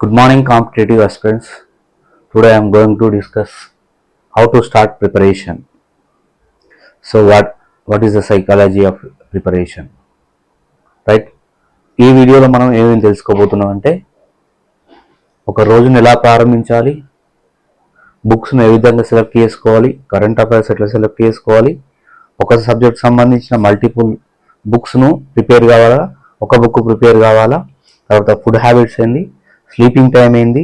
Good morning, competitive aspirants. Today I am going to discuss how to start preparation. So, what is the psychology of preparation? Right? ఈ వీడియోలో మనం ఏమేమి తెలుసుకోబోతున్నాం అంటే ఒక రోజును ఎలా ప్రారంభించాలి, బుక్స్ను ఏ విధంగా సెలెక్ట్ చేసుకోవాలి, కరెంట్ అఫైర్స్ ఎట్లా సెలెక్ట్ చేసుకోవాలి, ఒక సబ్జెక్ట్ సంబంధించిన మల్టిపుల్ బుక్స్ను ప్రిపేర్ కావాలా, ఒక బుక్ ప్రిపేర్ కావాలా, తర్వాత ఫుడ్ హ్యాబిట్స్ ఏంది, స్లీపింగ్ టైం ఏంది,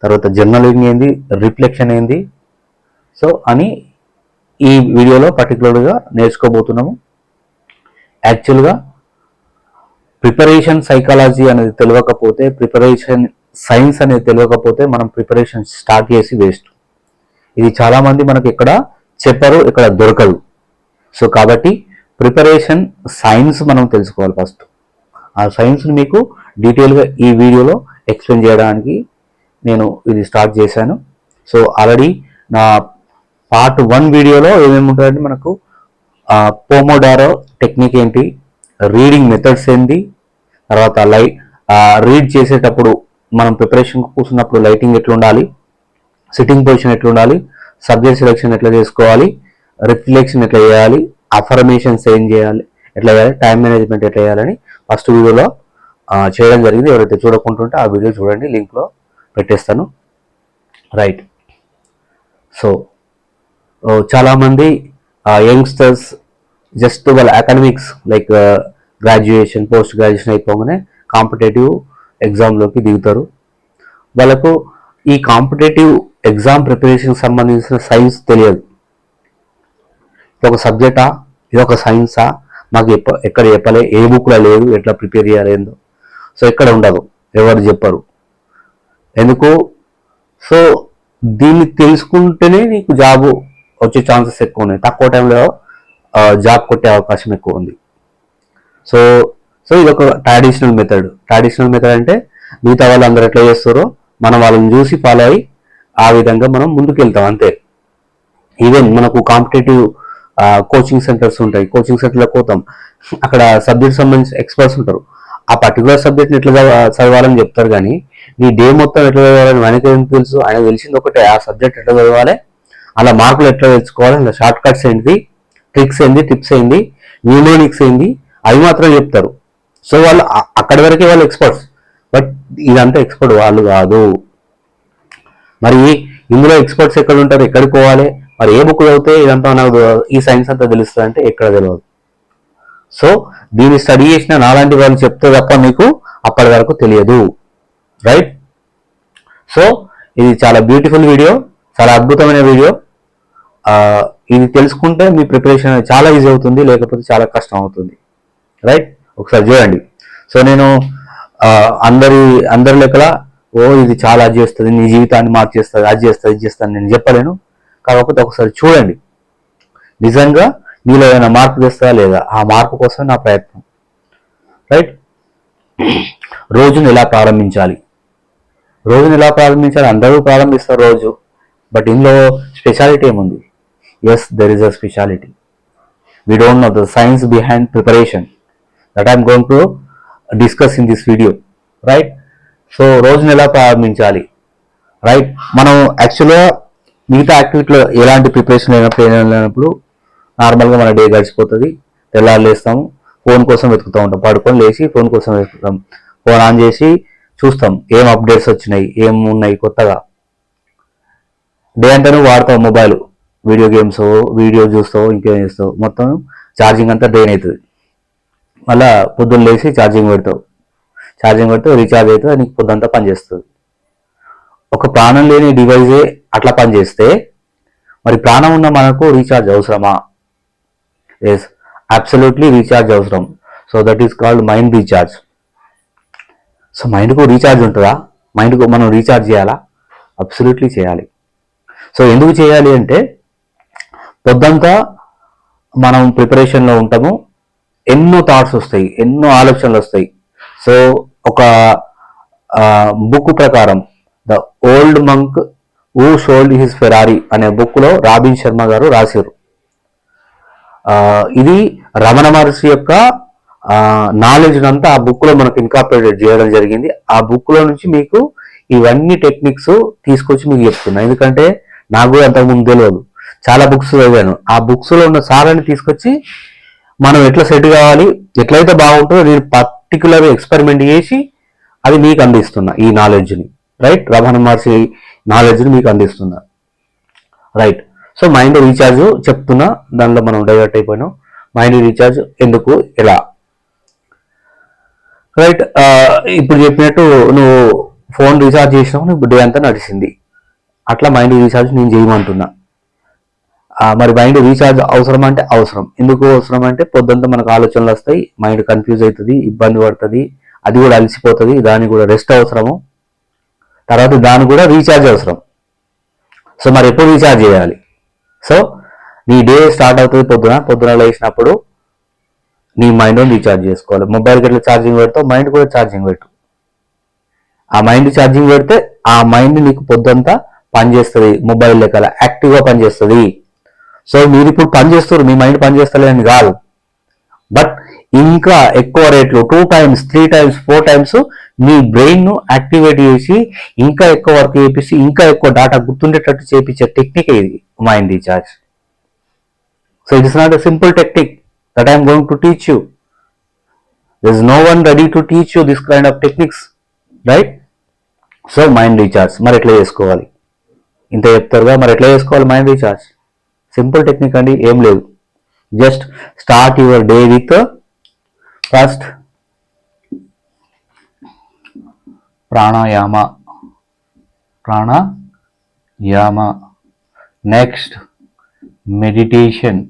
తర్వాత జర్నలింగ్ ఏంది, రిఫ్లెక్షన్ ఏంది, సో అని ఈ వీడియోలో పర్టికులర్గా నేర్చుకోబోతున్నాము. యాక్చువల్గా ప్రిపరేషన్ సైకాలజీ అనేది తెలియకపోతే, ప్రిపరేషన్ సైన్స్ అనేది తెలియకపోతే మనం ప్రిపరేషన్ స్టార్ట్ చేసి వేస్ట్. ఇది చాలామంది మనకు ఎక్కడ చెప్పరు, ఇక్కడ దొరకదు. సో కాబట్టి ప్రిపరేషన్ సైన్స్ మనం తెలుసుకోవాలి ఫస్ట్. ఆ సైన్స్ని మీకు డీటెయిల్గా ఈ వీడియోలో ఎక్స్ప్లెయిన్ చేయడానికి నేను ఇది స్టార్ట్ చేశాను. సో ఆల్రెడీ నా పార్ట్ 1 వీడియోలో ఏమేమి ఉంటాయంటే మనకు పోమోడారో టెక్నిక్ ఏంటి, రీడింగ్ మెథడ్స్ ఏంటి, తర్వాత రీడ్ చేసేటప్పుడు మనం ప్రిపరేషన్ కూర్చున్నప్పుడు లైటింగ్ ఎట్లా ఉండాలి, సిట్టింగ్ పొజిషన్ ఎట్లా ఉండాలి, సబ్జెక్ట్ సెలెక్షన్ ఎట్లా చేసుకోవాలి, రిఫ్లెక్షన్ ఎట్లా చేయాలి, అఫర్మేషన్స్ ఏం చేయాలి, ఎట్లా చేయాలి, టైం మేనేజ్మెంట్ ఎట్లా చేయాలని ఫస్ట్ వీడియోలో చేయడం జరిగింది. ఎవరైతే చూడకుంటుంటే ఆ వీడియో చూడండి, లింక్లో పెట్టేస్తాను. రైట్. సో చాలామంది యంగ్స్టర్స్ జస్ట్ వాళ్ళ academics like graduation, post graduation అయిపోగానే కాంపిటేటివ్ ఎగ్జామ్లోకి దిగుతారు. వాళ్ళకు ఈ కాంపిటేటివ్ ఎగ్జామ్ ప్రిపరేషన్కి సంబంధించిన సైన్స్ తెలియదు. ఇది ఒక సబ్జెక్టా, ఇది ఒక సైన్సా, మాకు ఎక్కడ చెప్పలే, ఏ బుక్లో లేదు, ఎట్లా ప్రిపేర్ చేయాలి ఏందో. సో ఎక్కడ ఉండదు, ఎవరు చెప్పరు. ఎందుకు? సో దీన్ని తెలుసుకుంటేనే నీకు జాబు వచ్చే ఛాన్సెస్ ఎక్కువ ఉన్నాయి, తక్కువ టైంలో జాబ్ కొట్టే అవకాశం ఎక్కువ ఉంది. సో సో ఇది ఒక ట్రెడిషనల్ మెథడ్ అంటే మిగతా వాళ్ళు అందరూ ఎట్లా చేస్తారో మనం వాళ్ళని చూసి ఫాలో అయ్యి ఆ విధంగా మనం ముందుకు వెళ్తాం అంతే. ఈవెన్ మనకు కాంపిటేటివ్ కోచింగ్ సెంటర్స్ ఉంటాయి, కోచింగ్ సెంటర్లో పోతాం, అక్కడ సబ్జెక్ట్ సంబంధించిన ఎక్స్పర్ట్స్ ఉంటారు. ఆ పర్టికులర్ సబ్జెక్ట్ని ఎట్లా చదవాలని చెప్తారు, కానీ నీ డే మొత్తం ఎట్లా చదవాలని ఆయనకి ఏం తెలుసు? ఆయన తెలిసింది ఒకటే, ఆ సబ్జెక్ట్ ఎట్లా చదవాలి, అలా మార్కులు ఎట్లా తెచ్చుకోవాలి, అలా షార్ట్ కట్స్ ఏంటి, ట్రిక్స్ ఏంటి, టిప్స్ ఏంటి, న్యూమోనిక్స్ ఏంటి, అవి మాత్రం చెప్తారు. సో వాళ్ళు అక్కడి వరకే వాళ్ళు ఎక్స్పర్ట్స్, బట్ ఇదంతా ఎక్స్పర్ట్ వాళ్ళు కాదు. మరి ఇందులో ఎక్స్పర్ట్స్ ఎక్కడ ఉంటారు, ఎక్కడికి పోవాలి, మరి ఏ బుక్ చదివితే ఇదంతా నాకు ఈ సైన్స్ అంతా తెలుస్తుంది అంటే ఎక్కడ తెలియదు. సో దీన్ని స్టడీ చేసిన నాలాంటి వాళ్ళు చెప్తే తప్ప మీకు అప్పటి వరకు తెలియదు. రైట్. సో ఇది చాలా బ్యూటిఫుల్ వీడియో, చాలా అద్భుతమైన వీడియో. ఇది తెలుసుకుంటే మీ ప్రిపరేషన్ చాలా ఈజీ అవుతుంది, లేకపోతే చాలా కష్టం అవుతుంది. రైట్. ఒకసారి చూడండి. సో నేను అందరి లెక్కల ఇది చాలా అది చేస్తుంది, నీ జీవితాన్ని మార్చేస్తుంది, అది చేస్తుంది, ఇది చేస్తుంది నేను చెప్పలేను. కాకపోతే ఒకసారి చూడండి, నిజంగా నీలో ఏమైనా మార్పు తెస్తుందా లేదా, ఆ మార్పు కోసం నా ప్రయత్నం. రైట్. రోజును ఎలా ప్రారంభించాలి, అందరూ ప్రారంభిస్తారు రోజు, బట్ ఇందులో స్పెషాలిటీ ఏముంది? Yes, there is a speciality. We don't know the science behind preparation that I'm going to discuss in this video. Right. So రోజును ఎలా ప్రారంభించాలి? రైట్. మనం యాక్చువల్గా మిగతా యాక్టివిటీలో ఎలాంటి ప్రిపరేషన్ లేనప్పుడు నార్మల్గా మన డే గడిచిపోతుంది. తెల్లారు లేస్తాము, ఫోన్ కోసం వెతుకుతూ ఉంటాం, పడుకొని లేచి ఫోన్ కోసం వెతుకుతాం, ఫోన్ ఆన్ చేసి చూస్తాం ఏం అప్డేట్స్ వచ్చినాయి, ఏం ఉన్నాయి కొత్తగా. డే అంతా వాడతావు మొబైల్, వీడియో గేమ్స్, వీడియో చూస్తావు, ఇంకేం చేస్తావు, మొత్తం ఛార్జింగ్ అంతా డ్రైన్ అవుతుంది. మళ్ళీ పొద్దున్న లేచి ఛార్జింగ్ పెడితే రీఛార్జ్ అవుతుంది, నీకు పొద్దుంతా పనిచేస్తుంది. ఒక ప్రాణం లేని డివైజే అట్లా పనిచేస్తే మరి ప్రాణం ఉన్న మనకు రీఛార్జ్ అవసరమా? ఎస్, అబ్సల్యూట్లీ రీఛార్జ్ అవసరం. So that is called mind recharge. So మైండ్కు రీఛార్జ్ ఉంటుందా? మైండ్కు మనం రీఛార్జ్ చేయాలా? అబ్సల్యూట్లీ చేయాలి. సో ఎందుకు చేయాలి అంటే పొద్దంతా మనం ప్రిపరేషన్లో ఉంటాము, ఎన్నో థాట్స్ వస్తాయి, ఎన్నో ఆలోచనలు వస్తాయి. సో ఒక బుక్ ప్రకారం the old Monk who sold his Ferrari అనే బుక్లో రాబిన్ శర్మ గారు రాశారు. ఇది రమణ మహర్షి యొక్క నాలెడ్జ్ అంతా ఆ బుక్ లో మనకు ఇన్కార్పొరేట్ చేయడం జరిగింది. ఆ బుక్ లో నుంచి మీకు ఇవన్నీ టెక్నిక్స్ తీసుకొచ్చి మీకు చెప్తున్నా. ఎందుకంటే నాకు కూడా అంతకుముందు తెలియదు, చాలా బుక్స్ చదివాను. ఆ బుక్స్ లో ఉన్న సారాన్ని తీసుకొచ్చి మనం ఎట్లా సెట్ కావాలి, ఎట్లయితే బాగుంటుందో నేను పర్టికులర్ ఎక్స్పెరిమెంట్ చేసి అది మీకు అందిస్తున్నా. ఈ నాలెడ్జ్ని, రైట్, రమణ మహర్షి నాలెడ్జ్ని మీకు అందిస్తున్నా, రైట్. సో మైండ్ రీఛార్జ్ చెప్తున్నా, దానిలో మనం డైవర్ట్ అయిపోయినాం. మైండ్ రీఛార్జ్ ఎందుకు, ఎలా, రైట్. ఇప్పుడు చెప్పినట్టు నువ్వు ఫోన్ రీఛార్జ్ చేసినావు, నువ్వు డే అంతా నడిచింది. అట్లా మైండ్ రీఛార్జ్ నేను చేయమంటున్నా. మరి మైండ్ రీఛార్జ్ అవసరం అంటే అవసరం. ఎందుకు అవసరం అంటే పొద్దుంతా మనకు ఆలోచనలు వస్తాయి, మైండ్ కన్ఫ్యూజ్ అవుతుంది, ఇబ్బంది పడుతుంది, అది కూడా అలసిపోతుంది, దానికి కూడా రెస్ట్ అవసరము, తర్వాత దానికి కూడా రీఛార్జ్ అవసరం. సో మరి ఎప్పుడు రీఛార్జ్ చేయాలి? సో నీ డే స్టార్ట్ అవుతుంది పొద్దున లేచినప్పుడు నీ మైండ్ రీఛార్జ్ చేసుకోవాలి. మొబైల్కి ఎట్లా ఛార్జింగ్ పెడతావు, మైండ్ కూడా ఛార్జింగ్ పెట్టు. ఆ మైండ్ ఛార్జింగ్ పెడితే ఆ మైండ్ నీకు పొద్దుంతా పనిచేస్తుంది, మొబైల్ లెక్కల యాక్టివ్గా పనిచేస్తుంది. సో మీరు ఇప్పుడు పని చేస్తారు, మీ మైండ్ పని చేస్తలేదని కాదు, బట్ ఇంకా ఎక్కువ రేట్లు 2 times 3 times 4 times మీ బ్రెయిన్ ను యాక్టివేట్ చేసి ఇంకా ఎక్కువ వర్క్ చేపించి ఇంకా ఎక్కువ డాటా గుర్తుండేటట్టు చేపించే టెక్నిక్ ఇది mind recharge. So it is not a simple technique that I'm going to teach you. There is no one ready to teach you this kind of techniques, right. So mind recharge మరి ఎట్లా చేసుకోవాలి, ఇంత చెప్తారుగా, మరి ఎట్లా చేసుకోవాలి mind recharge? Simple technique అండి, ఏం లేదు. Just start your day with first pranayama, next meditation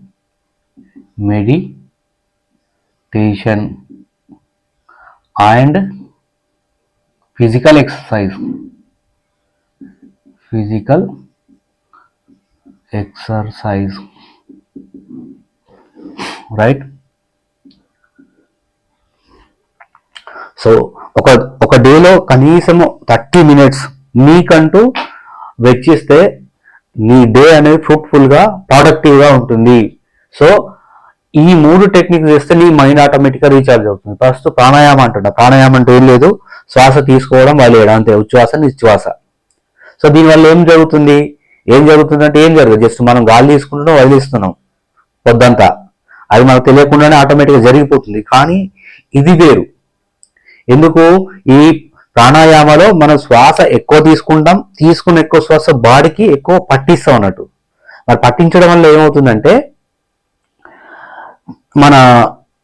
and physical exercise, right. So ఒక డేలో కనీసం 30 minutes నీకంటూ వెచ్చిస్తే నీ డే అనేది ఫ్రూట్ఫుల్గా ప్రొడక్టివ్గా ఉంటుంది. సో ఈ 3 టెక్నిక్స్ చేస్తే నీ మైండ్ ఆటోమేటిక్గా రీఛార్జ్ అవుతుంది. ఫస్ట్ ప్రాణాయామం అంటున్నా. ప్రాణాయామం అంటే ఏం లేదు, శ్వాస తీసుకోవడం వదిలేయడం అంతే, ఉచ్ఛ్వాస నిశ్వాస. సో దీనివల్ల ఏం జరుగుతుందంటే ఏం జరగదు, జస్ట్ మనం గాలి తీసుకుంటున్నాం, వదిలిస్తున్నాం పొద్దంతా, అది మనకు తెలియకుండానే ఆటోమేటిక్గా జరిగిపోతుంది. కానీ ఇది వేరు. ఎందుకు? ఈ ప్రాణాయామలో మనం శ్వాస ఎక్కువ తీసుకున్న ఎక్కువ శ్వాస బాడీకి ఎక్కువ పట్టిస్తాం అన్నట్టు. మరి పట్టించడం వల్ల ఏమవుతుందంటే మన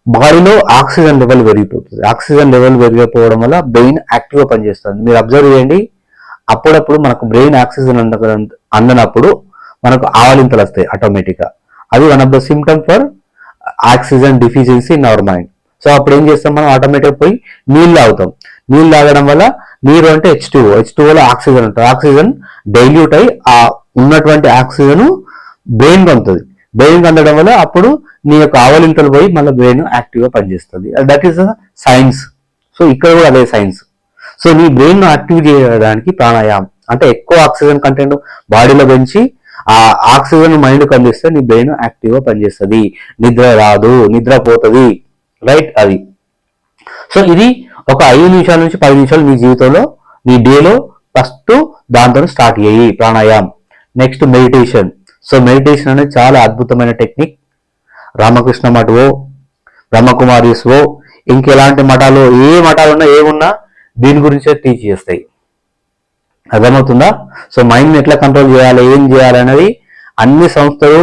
బాడీలో ఆక్సిజన్ లెవెల్ పెరిగిపోతుంది. ఆక్సిజన్ లెవెల్ పెరిగిపోవడం వల్ల బ్రెయిన్ యాక్టివ్గా పనిచేస్తుంది. మీరు అబ్జర్వ్ చేయండి, అప్పుడప్పుడు మనకు బ్రెయిన్ ఆక్సిజన్ అందనప్పుడు మనకు ఆవలింతలు వస్తాయి ఆటోమేటిక్గా. అది one of the symptom for oxygen deficiency in our mind. So అప్పుడు ఏం చేస్తాం, మనం ఆటోమేటిక్గా పోయి నీళ్ళు తాగుతాం. నీళ్ళు తాగడం వల్ల నీరు అంటే H2O లో ఆక్సిజన్ ఉంటుంది. ఆక్సిజన్ డైల్యూట్ అయి ఆ ఉన్నటువంటి ఆక్సిజన్ బ్రెయిన్ అందుతుంది. బ్రెయిన్ అందడం వల్ల అప్పుడు నీ యొక్క ఆవలింతలు పోయి మళ్ళీ బ్రెయిన్ యాక్టివ్గా పనిచేస్తుంది. That is science. సో ఇక్కడ కూడా అదే సైన్స్. సో నీ బ్రెయిన్ యాక్టివ్ చేయడానికి ప్రాణాయామం అంటే ఎక్కువ ఆక్సిజన్ కంటెంట్ బాడీలో పెంచి ఆ ఆక్సిజన్ మైండ్కి అందిస్తే నీ బ్రెయిన్ యాక్టివ్గా పనిచేస్తుంది, నిద్ర రాదు, నిద్ర పోతుంది, రైట్. అది సో ఇది ఒక 5 నిమిషాల నుంచి 10 నిమిషాలు నీ జీవితంలో నీ డేలో ఫస్ట్ దాంతో స్టార్ట్ చేయి ప్రాణాయామం. Next meditation. సో మెడిటేషన్ అనేది చాలా అద్భుతమైన టెక్నిక్. రామకృష్ణ మఠవో, బ్రహ్మకుమారీస్వో, ఇంకెలాంటి మఠాలు, ఏ మఠాలు ఉన్నా ఏమున్నా దీని గురించే టీచ్ చేస్తాయి. అర్థమవుతుందా? సో మైండ్ని ఎట్లా కంట్రోల్ చేయాలి, ఏం చేయాలి అనేది అన్ని సంస్థలు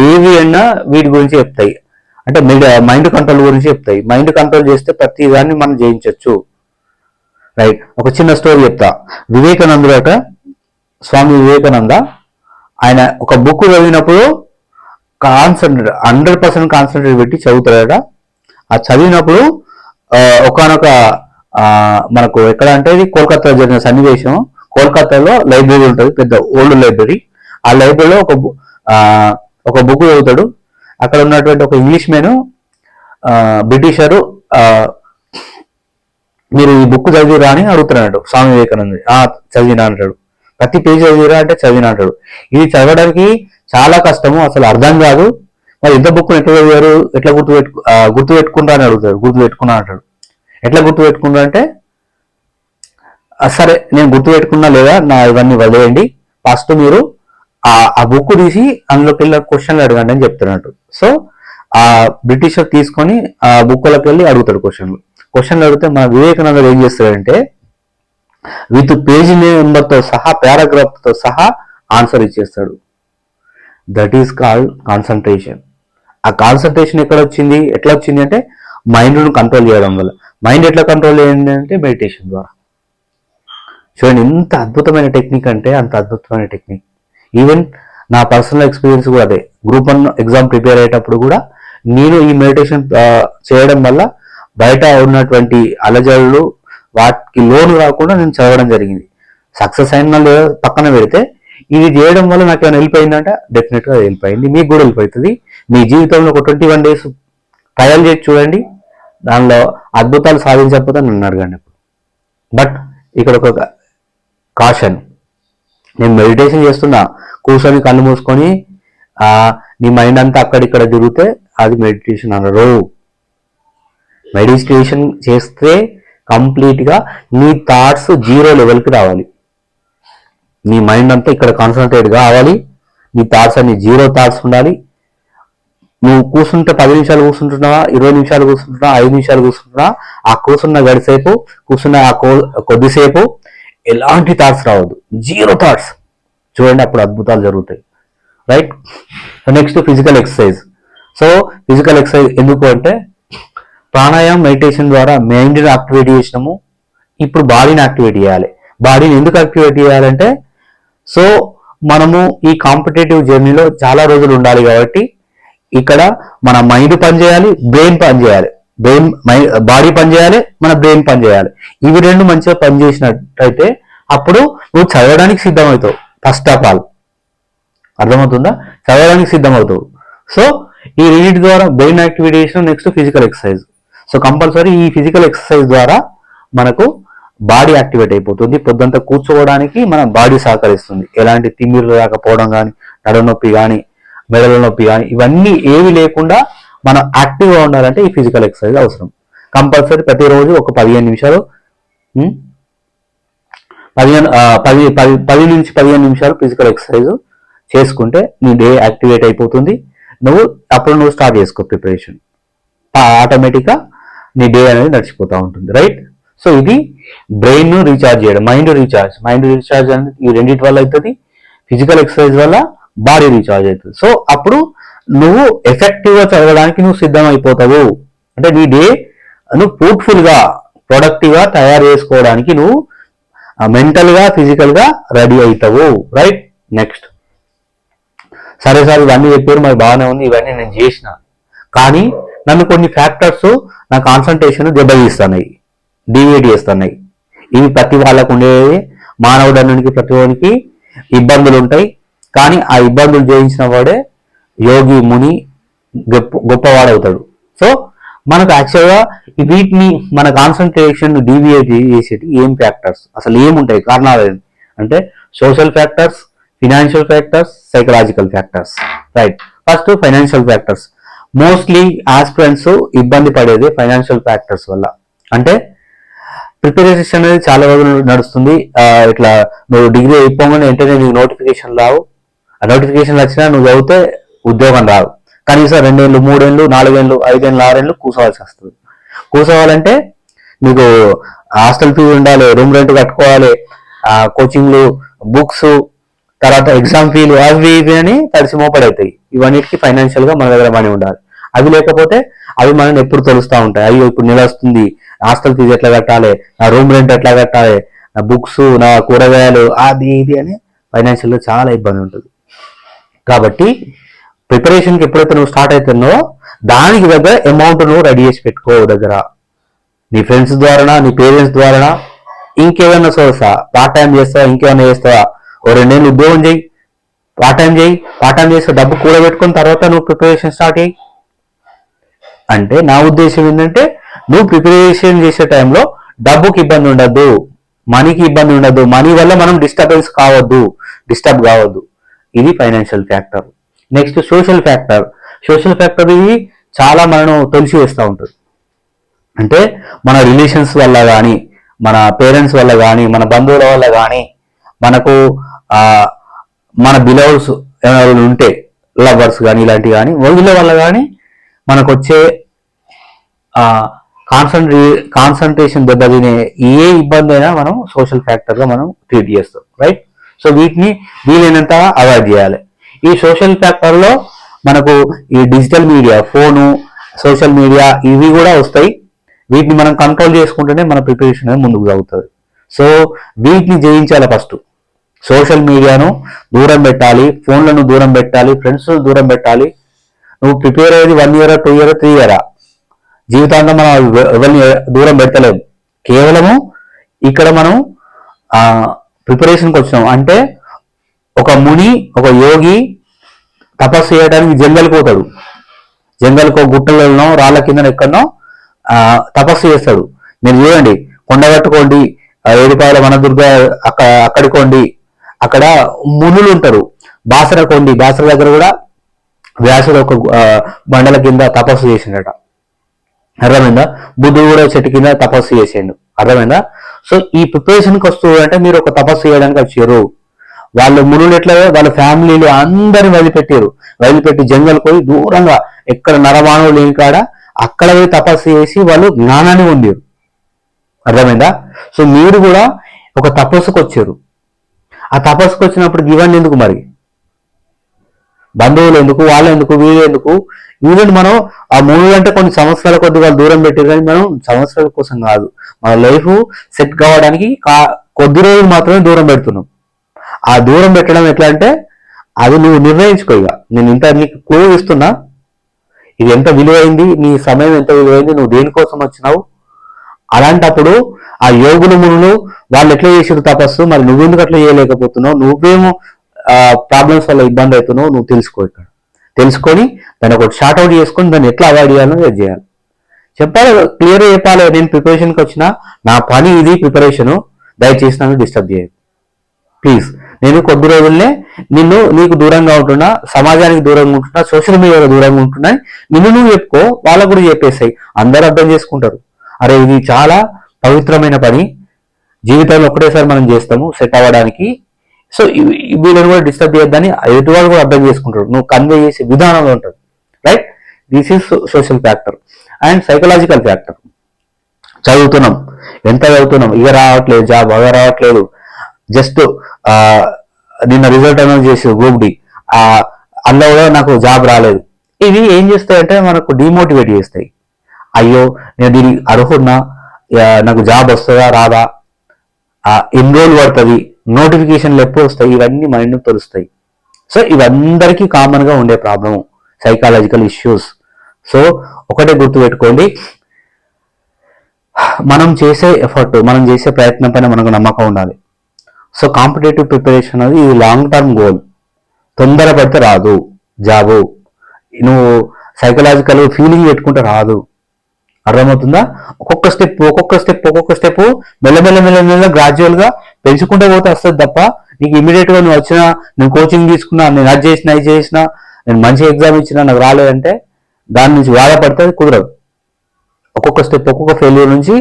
ఏవి అయినా వీటి గురించి చెప్తాయి. అంటే మైండ్ కంట్రోల్ గురించి చెప్తాయి. మైండ్ కంట్రోల్ చేస్తే ప్రతి దాన్ని మనం జయించవచ్చు, రైట్. ఒక చిన్న స్టోరీ చెప్తా. వివేకానందుడట, స్వామి వివేకానంద, ఆయన ఒక బుక్ చదివినప్పుడు 100% కాన్సన్ట్రేట్ పెట్టి చదువుతాడట. ఆ చదివినప్పుడు ఒకనొక మనకు ఎక్కడ అంటే ఇది కోల్కతాలో జరిగిన సన్నివేశం. కోల్కతాలో లైబ్రరీ ఉంటుంది, పెద్ద ఓల్డ్ లైబ్రరీ. ఆ లైబ్రరీలో ఒక బుక్ చదువుతాడు. అక్కడ ఉన్నటువంటి ఒక ఇంగ్లీష్ మ్యాన్ బ్రిటిషరు మీరు ఈ బుక్ చదివిరా అని అడుగుతున్నాడు స్వామి వివేకానంద. చదివినా అంటాడు. ప్రతి పేజీ చదివిరా అంటే చదివినా అంటాడు. ఇది చదవడానికి చాలా కష్టము, అసలు అర్థం కాదు. మరి ఇంత బుక్ ఎట్లా చదివారు, ఎట్లా గుర్తు పెట్టుకుంటా అని అడుగుతాడు. గుర్తు పెట్టుకున్నా అంటాడు. ఎట్లా గుర్తు పెట్టుకుంటా అంటే సరే నేను గుర్తుపెట్టుకున్నా లేదా నా ఇవన్నీ వదిలేయండి. ఫస్ట్ మీరు ఆ బుక్ తీసి అందులోకి వెళ్ళి క్వశ్చన్లు అడగండి అని చెప్తున్నట్టు. సో ఆ బ్రిటిషర్ తీసుకొని ఆ బుక్లోకి వెళ్ళి అడుగుతాడు క్వశ్చన్లు అడిగితే మన వివేకానంద ఏం చేస్తాడంటే విత్ పేజ్ నెంబర్తో సహా పారాగ్రాఫ్తో సహా ఆన్సర్ ఇచ్చేస్తాడు. That is called concentration. ఆ కాన్సన్ట్రేషన్ ఎట్లా వచ్చింది అంటే మైండ్ను కంట్రోల్ చేయడం వల్ల. మైండ్ ఎట్లా కంట్రోల్ చేయండి అంటే మెడిటేషన్ ద్వారా. చూడండి ఎంత అద్భుతమైన టెక్నిక్ అంటే అంత అద్భుతమైన టెక్నిక్. ఈవెన్ నా పర్సనల్ ఎక్స్పీరియన్స్ కూడా అదే. గ్రూప్ 1 ఎగ్జామ్ ప్రిపేర్ అయ్యేటప్పుడు కూడా నేను ఈ మెడిటేషన్ చేయడం వల్ల బయట ఉన్నటువంటి అలజడులు వాటికి లోను రాకుండా నేను చదవడం జరిగింది. సక్సెస్ అయినా లేదా పక్కన పెడితే ఇది చేయడం వల్ల నాకు ఏమైనా హెల్ప్ అయిందంటే డెఫినెట్గా హెల్ప్ అయింది. మీకు కూడా హెల్ప్ అవుతుంది. మీ జీవితంలో ఒక 21 days ట్రయల్ చేసి చూడండి. దానిలో అద్భుతాలు సాధించకపోతే నన్ను అడగండి. బట్ ఇక్కడ ఒక కాషన్, నేను మెడిటేషన్ చేస్తున్నా, కూర్చొని కళ్ళు మూసుకొని నీ మైండ్ అంతా అక్కడిక్కడ తిరిగితే అది మెడిటేషన్ అనరు. మెడిటేషన్ చేస్తే కంప్లీట్గా నీ థాట్స్ 0 లెవెల్కి రావాలి. నీ మైండ్ అంతా ఇక్కడ కాన్సన్ట్రేట్ కావాలి. నీ థాట్స్ అన్ని 0 థాట్స్ ఉండాలి. నువ్వు కూర్చుంటే 10 నిమిషాలు కూర్చుంటున్నావా, 20 నిమిషాలు కూర్చుంటున్నావా, 5 నిమిషాలు కూర్చుంటున్నావా, ఆ కూర్చున్న గడిసేపు కూర్చున్న కొద్దిసేపు ఎలాంటి థాట్స్ రావద్దు, 0 థాట్స్. చూడండి అప్పుడు అద్భుతాలు జరుగుతాయి. Right. Next physical exercise. So physical exercise ఎందుకు అంటే ప్రాణాయామం మెడిటేషన్ ద్వారా మైండ్ని యాక్టివేట్ చేసినాము. ఇప్పుడు బాడీని యాక్టివేట్ చేయాలి. బాడీని ఎందుకు యాక్టివేట్ చేయాలంటే సో మనము ఈ కాంపిటేటివ్ జర్నీలో చాలా రోజులు ఉండాలి కాబట్టి ఇక్కడ మన మైండ్ పనిచేయాలి, బ్రెయిన్ పనిచేయాలి. బాడీ పనిచేయాలి, మన బ్రెయిన్ పనిచేయాలి. ఇవి రెండు మంచిగా పనిచేసినట్టయితే అప్పుడు నువ్వు చదవడానికి సిద్ధమవుతావు. ఫస్ట్ ఆఫ్ ఆల్ అర్థమవుతుందా? చదవడానికి సిద్ధమవుతావు. సో ఈ రీడ్ ద్వారా brain activation, next physical exercise. So compulsory ఈ ఫిజికల్ ఎక్సర్సైజ్ ద్వారా మనకు బాడీ యాక్టివేట్ అయిపోతుంది. పొద్దుంతా కూర్చోవడానికి మన బాడీ సహకరిస్తుంది. ఎలాంటి తిమ్మిర్లు రాకపోవడం కానీ, నడునొప్పి కానీ, మెడల నొప్పి కానీ ఇవన్నీ ఏవి లేకుండా మనం యాక్టివ్గా ఉండాలంటే ఈ ఫిజికల్ ఎక్సర్సైజ్ అవసరం. కంపల్సరీ ప్రతిరోజు ఒక 15 నిమిషాలు 10 నుంచి 15 నిమిషాలు ఫిజికల్ ఎక్సర్సైజ్ చేసుకుంటే నీ డే యాక్టివేట్ అయిపోతుంది. నువ్వు స్టార్ట్ చేసుకో ప్రిపరేషన్. ఆటోమేటిక్గా నీ డే అనేది నడిచిపోతూ ఉంటుంది. రైట్. సో ఇది బ్రెయిన్ రీఛార్జ్ చేయడం, మైండ్ రీఛార్జ్ అనేది ఈ రెండింటి వల్ల అవుతుంది. ఫిజికల్ ఎక్సర్సైజ్ వల్ల బాడీ రీఛార్జ్ అవుతుంది. సో అప్పుడు నువ్వు ఎఫెక్టివ్గా చదవడానికి నువ్వు సిద్ధం అయిపోతావు. అంటే నీ డే నువ్వు ఫ్రూట్ఫుల్గా ప్రొడక్టివ్గా తయారు చేసుకోవడానికి నువ్వు మెంటల్గా ఫిజికల్గా రెడీ అవుతావు. రైట్. నెక్స్ట్ సరే సార్ ఇవన్నీ చెప్పారు, మరి బాగానే ఉంది, ఇవన్నీ నేను చేసిన, కానీ నన్ను కొన్ని ఫ్యాక్టర్స్ నా కాన్సన్ట్రేషన్ దెబ్బతీస్తున్నాయి, డివియేట్ చేస్తున్నాయి. ఇవి ప్రతి వాళ్ళకు ఉండేవి. మానవుడు అన్నిటికీ ప్రతి వాడికి ఇబ్బందులు ఉంటాయి. కానీ ఆ ఇబ్బందులు జయించిన వాడే యోగి, ముని, గొప్పవాడవుతాడు. సో మనకు యాక్చువల్గా వీటిని మన కాన్సన్ట్రేషన్ డివియేట్ చేసేటి ఏం ఫ్యాక్టర్స్, అసలు ఏముంటాయి కారణాలు అంటే social factors, financial factors, psychological factors. Right. First financial factors. Mostly aspirants ఇబ్బంది పడేది ఫైనాన్షియల్ ఫ్యాక్టర్స్ వల్ల. అంటే ప్రిపరేషన్ అనేది చాలా రోజులు నడుస్తుంది. ఇట్లా నువ్వు డిగ్రీ అయిపోగానే వెంటనే నీకు నోటిఫికేషన్ రావు. ఆ నోటిఫికేషన్ వచ్చినా నువ్వు చదివితే ఉద్యోగం రాదు. కనీసం 2 ఏళ్ళు, 3 ఏళ్ళు, 4 ఏళ్ళు, 5 ఏళ్ళు, 6 ఏళ్ళు కూర్చోవాల్సి వస్తుంది. కూర్చోవాలంటే నీకు హాస్టల్ ఫీజు ఉండాలి, రూమ్ రెంట్ కట్టుకోవాలి, కోచింగ్లు, బుక్స్, తర్వాత ఎగ్జామ్ ఫీలు, అవి ఇవి అని తడిసి మోపడవుతాయి. ఇవన్నిటికీ ఫైనాన్షియల్ గా మన దగ్గర మనీ ఉండాలి. అవి లేకపోతే అవి మనం ఎప్పుడు తెలుస్తూ ఉంటాయి. అయ్యో ఇప్పుడు నెల వస్తుంది, హాస్టల్ ఫీజు ఎట్లా కట్టాలి, నా రూమ్ రెంట్ ఎట్లా కట్టాలి, నా బుక్స్, నా కూరగాయలు, అది ఇది అని ఫైనాన్షియల్ గా చాలా ఇబ్బంది ఉంటుంది. కాబట్టి ప్రిపరేషన్కి ఎప్పుడైతే నువ్వు స్టార్ట్ అవుతున్నావో దానికి దగ్గర అమౌంట్ నువ్వు రెడీ చేసి పెట్టుకో దగ్గర. నీ ఫ్రెండ్స్ ద్వారా, నీ పేరెంట్స్ ద్వారా, ఇంకేమైనా సోర్సా, పార్ట్ టైం చేస్తావా, ఇంకేమైనా చేస్తావా, ఓ 2 ఏళ్ళు ఉద్యోగం చేయి, పార్ట్ టైం చేస్తే డబ్బు కూడబెట్టుకున్న తర్వాత నువ్వు ప్రిపరేషన్ స్టార్ట్ చేయి. అంటే నా ఉద్దేశం ఏంటంటే నువ్వు ప్రిపరేషన్ చేసే టైంలో డబ్బుకి ఇబ్బంది ఉండద్దు, మనీకి ఇబ్బంది ఉండద్దు, మనీ వల్ల మనం డిస్టర్బ్ కావద్దు. ఇది financial factor. Next social factor ఇది చాలా మనం తెలిసి వేస్తూ ఉంటుంది. అంటే మన రిలేషన్స్ వల్ల కానీ, మన పేరెంట్స్ వల్ల కానీ, మన బంధువుల వల్ల కానీ, మనకు మన బిలవ్స్ ఎవరైనా ఉంటే లవర్స్ కానీ ఇలాంటివి కానీ వీళ్ళ వల్ల కానీ మనకు వచ్చే కాన్సన్ట్రేషన్ దెబ్బతినే ఏ ఇబ్బంది అయినా మనం సోషల్ ఫ్యాక్టర్గా మనం ట్రీట్ చేస్తాం, రైట్? సో వీటిని వీలైనంత అవాయిడ్ చేయాలి. ఈ సోషల్ ఫ్యాక్టర్లో మనకు ఈ digital media, phone, social media ఇవి కూడా వస్తాయి. వీటిని మనం కంట్రోల్ చేసుకుంటేనే మన ప్రిపరేషన్ అనేది ముందుకు సాగుతుంది. సో వీటిని జయించాలి. ఫస్ట్ సోషల్ మీడియాను దూరం పెట్టాలి, ఫోన్లను దూరం పెట్టాలి, ఫ్రెండ్స్ దూరం పెట్టాలి. నువ్వు ప్రిపేర్ అయ్యేది 1 year, 2 year, 3 year, జీవితాంతం మనం ఎవరిని దూరం పెట్టలేము. కేవలము ఇక్కడ మనం ప్రిపరేషన్కి వచ్చినాం అంటే ఒక ముని, ఒక యోగి తపస్సు చేయడానికి జంగల్కి పోతాడు. జంగల్కో గుట్టలలో రాళ్ళ కింద ఎక్కడనో తపస్సు చేస్తాడు. మీరు చూడండి, కొండగట్టుకోండి, ఏడుపాయల వనదుర్గ అక్కడికోండి, అక్కడ మునులు ఉంటారు. బాసర కొండి, బాసర దగ్గర కూడా వ్యాసుడు ఒక బండల కింద తపస్సు చేసిండట. అర్థమైందా? బుద్ధుడు కూడా చెట్టు కింద తపస్సు చేసిండు. అర్థమైందా? సో ఈ ప్రిపరేషన్కి వస్తూ అంటే మీరు ఒక తపస్సు చేయడానికి వచ్చారు. వాళ్ళు మునులు ఎట్లా వాళ్ళ ఫ్యామిలీలు అందరిని వదిలిపెట్టి జంగల్ పోయి దూరంగా ఎక్కడ నరమానవులు లేని కాడ అక్కడ పోయి తపస్సు చేసి వాళ్ళు జ్ఞానాన్ని పొందారు. అర్థమైందా? సో మీరు కూడా ఒక తపస్సుకు వచ్చారు. ఆ తపస్సుకు వచ్చినప్పుడు ఇవన్నీ ఎందుకు మరి? బంధువులు ఎందుకు, వాళ్ళు ఎందుకు, వీళ్ళు ఎందుకు? ఈవెన్ మనం ఆ 3 గంటల కొన్ని సంవత్సరాల కొద్ది వాళ్ళు దూరం పెట్టారు, కానీ మనం సంవత్సరాల కోసం కాదు, మన లైఫ్ సెట్ కావడానికి కొద్ది రోజులు మాత్రమే దూరం పెడుతున్నాం. ఆ దూరం పెట్టడం ఎట్లా అంటే అది నువ్వు నిర్ణయించుకో. ఇక నేను ఇంత నీకు క్లూ ఇస్తున్నా, ఇది ఎంత విలువైంది, నీ సమయం ఎంత విలువైంది, నువ్వు దేనికోసం వచ్చినావు. అలాంటప్పుడు ఆ యోగులు మునులు వాళ్ళు ఎట్లా చేసారు తపస్సు, మరి నువ్వెందుకు అట్లా చేయలేకపోతున్నావు, నువ్వేమో ప్రాబ్లమ్స్ వల్ల ఇబ్బంది అవుతున్నావు, నువ్వు తెలుసుకో. ఇక్కడ తెలుసుకొని దాన్ని ఒకటి షార్ట్ అవుట్ చేసుకొని దాన్ని ఎట్లా అవాయిడ్ చేయాలో అది చేయాలి. చెప్పాలి, క్లియర్గా చెప్పాలి. నేను ప్రిపరేషన్కి వచ్చిన నా పని ఇది, ప్రిపరేషను, దయచేసి నన్ను డిస్టర్బ్ చేయదు ప్లీజ్. నేను కొద్ది రోజుల్నే నీకు దూరంగా ఉంటున్నా, సమాజానికి దూరంగా ఉంటున్నా, సోషల్ మీడియాలో దూరంగా ఉంటున్నా, నువ్వు చెప్పుకో, వాళ్ళకు కూడా చెప్పేసాయి. అందరూ అర్థం చేసుకుంటారు. అరే ఇది చాలా పవిత్రమైన పని, జీవితంలో ఒకటేసారి మనం చేస్తాము సెట్ అవ్వడానికి. సో వీళ్ళని కూడా డిస్టర్బ్ చేయొద్దని ఎదుటి వాళ్ళు కూడా అర్థం చేసుకుంటారు. నువ్వు కన్వే చేసే విధానంలో ఉంటుంది, right? This is social factor. And psychological factor. చదువుతున్నాం, ఎంత చదువుతున్నాం, ఇక రావట్లేదు జాబ్, అవ రావట్లేదు, జస్ట్ నిన్న రిజల్ట్ అనౌన్స్ చేసి గ్రూప్ డి, అందులో కూడా నాకు జాబ్ రాలేదు. ఇవి ఏం చేస్తాయంటే మనకు డిమోటివేట్ చేస్తాయి. అయ్యో నేను దీనికి అర్హున్నా, నాకు జాబ్ వస్తుందా రాదా, ఎన్ని రోజులు పడుతుంది, నోటిఫికేషన్లు ఎప్పుడు వస్తాయి, ఇవన్నీ మైండ్ తెలుస్తాయి. సో ఇవందరికీ కామన్గా ఉండే ప్రాబ్లము, సైకాలజికల్ ఇష్యూస్. సో ఒకటే గుర్తుపెట్టుకోండి, మనం చేసే ఎఫర్ట్, మనం చేసే ప్రయత్నం పైన మనకు నమ్మకం ఉండాలి. సో కాంపిటేటివ్ ప్రిపరేషన్ అనేది ఇది లాంగ్ టర్మ్ గోల్. తొందర పడితే రాదు జాబు, నువ్వు సైకలాజికల్ ఫీలింగ్ పెట్టుకుంటే రాదు. అర్థమవుతుందా? ఒక్కొక్క స్టెప్ మెల్లమెల్ల గ్రాడ్యువల్గా పెంచుకుంటే పోతే వస్తుంది తప్ప నీకు ఇమీడియట్గా నువ్వు వచ్చినా, నేను కోచింగ్ తీసుకున్నా, నేను అది చేసినా, నేను మంచి ఎగ్జామ్ ఇచ్చినా నాకు రాలేదంటే దాని నుంచి బాధపడితే కుదరదు. ఒక్కొక్క స్టెప్, ఒక్కొక్క ఫెయిల్యూర్ నుంచి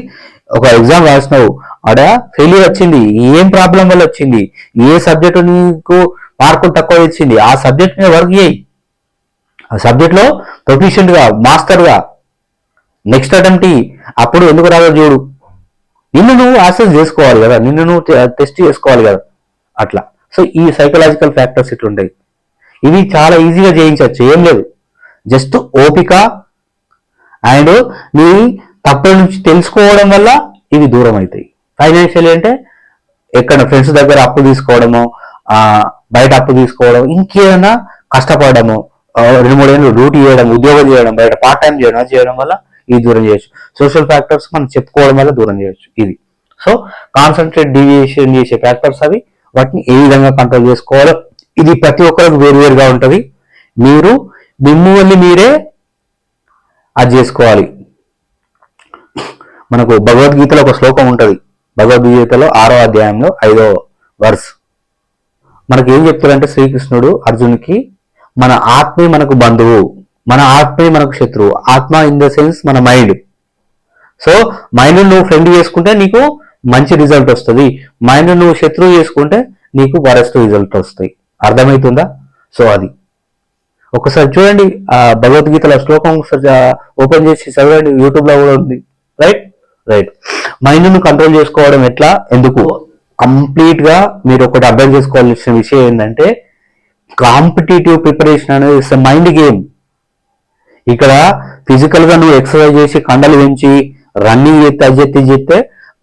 ఒక ఎగ్జామ్ రాసినావు, ఆడ ఫెయిల్యూర్ వచ్చింది, ఏం ప్రాబ్లం వల్ల వచ్చింది, ఏ సబ్జెక్టు నీకు మార్కులు తక్కువ వచ్చింది, ఆ సబ్జెక్ట్ మీద వర్క్ చేయి, ఆ సబ్జెక్ట్లో ప్రొఫిషియెంట్గా, మాస్టర్గా నెక్స్ట్ అటెంప్ట్. అప్పుడు ఎందుకు రాదో చూడు. నిన్ను నువ్వు యాక్సెస్ చేసుకోవాలి కదా, నిన్ను నువ్వు టెస్ట్ చేసుకోవాలి కదా, అట్లా. సో ఈ సైకలాజికల్ ఫ్యాక్టర్స్ ఇట్లుంటాయి. ఇవి చాలా ఈజీగా జయించవచ్చు, ఏం లేదు, జస్ట్ ఓపిక అండ్ నీ తప్పుల నుంచి తెలుసుకోవడం వల్ల ఇవి దూరం అవుతాయి. ఫైనాన్షియల్ అంటే ఎక్కడ ఫ్రెండ్స్ దగ్గర అప్పు తీసుకోవడము, బయట అప్పు తీసుకోవడం, ఇంకేదైనా కష్టపడము, 2-3 ఏళ్ళు డ్యూటీ చేయడం, ఉద్యోగం చేయడం, బయట పార్ట్ టైం చేయడం వల్ల ఇది దూరం చేయొచ్చు. సోషల్ ఫ్యాక్టర్స్ మనం చెప్పుకోవడం వల్ల దూరం చేయొచ్చు ఇది. సో కాన్సన్ట్రేట్ డీవియేషన్ చేసే ఫ్యాక్టర్స్ అవి, వాటిని ఏ విధంగా కంట్రోల్ చేసుకోవాలో ఇది ప్రతి ఒక్కరికి వేరువేరుగా ఉంటుంది. మీరు మిమ్మల్ని మీరే అది చేసుకోవాలి. మనకు భగవద్గీతలో ఒక శ్లోకం ఉంటుంది, భగవద్గీతలో 6వ అధ్యాయంలో 5వ వర్స్. మనకి ఏం చెప్తారంటే శ్రీకృష్ణుడు అర్జునుడికి, మన ఆత్మే మనకు బంధువు, మన ఆత్మే మనకు శత్రువు. ఆత్మ ఇన్ ద సెన్స్ మన మైండ్. సో మైండ్ నువ్వు ఫ్రెండ్ చేసుకుంటే నీకు మంచి రిజల్ట్ వస్తుంది. మైండ్ నువ్వు శత్రువు చేసుకుంటే నీకు వరస్ట్ రిజల్ట్ వస్తాయి. అర్థమవుతుందా? సో అది ఒకసారి చూడండి, ఆ భగవద్గీతలో శ్లోకం ఒకసారి ఓపెన్ చేసి చదవండి, యూట్యూబ్ లో కూడా ఉంది. రైట్. మైండ్ ను కంట్రోల్ చేసుకోవడం ఎట్లా, ఎందుకు, కంప్లీట్ గా మీరు ఒకటి అర్థం చేసుకోవాల్సిన విషయం ఏంటంటే కాంపిటేటివ్ ప్రిపరేషన్ అనేది ఇట్స్ మైండ్ గేమ్. ఇక్కడ ఫిజికల్ గా నువ్వు ఎక్సర్సైజ్ చేసి కండలు పెంచి రన్నింగ్ చేస్తే అది చేస్తే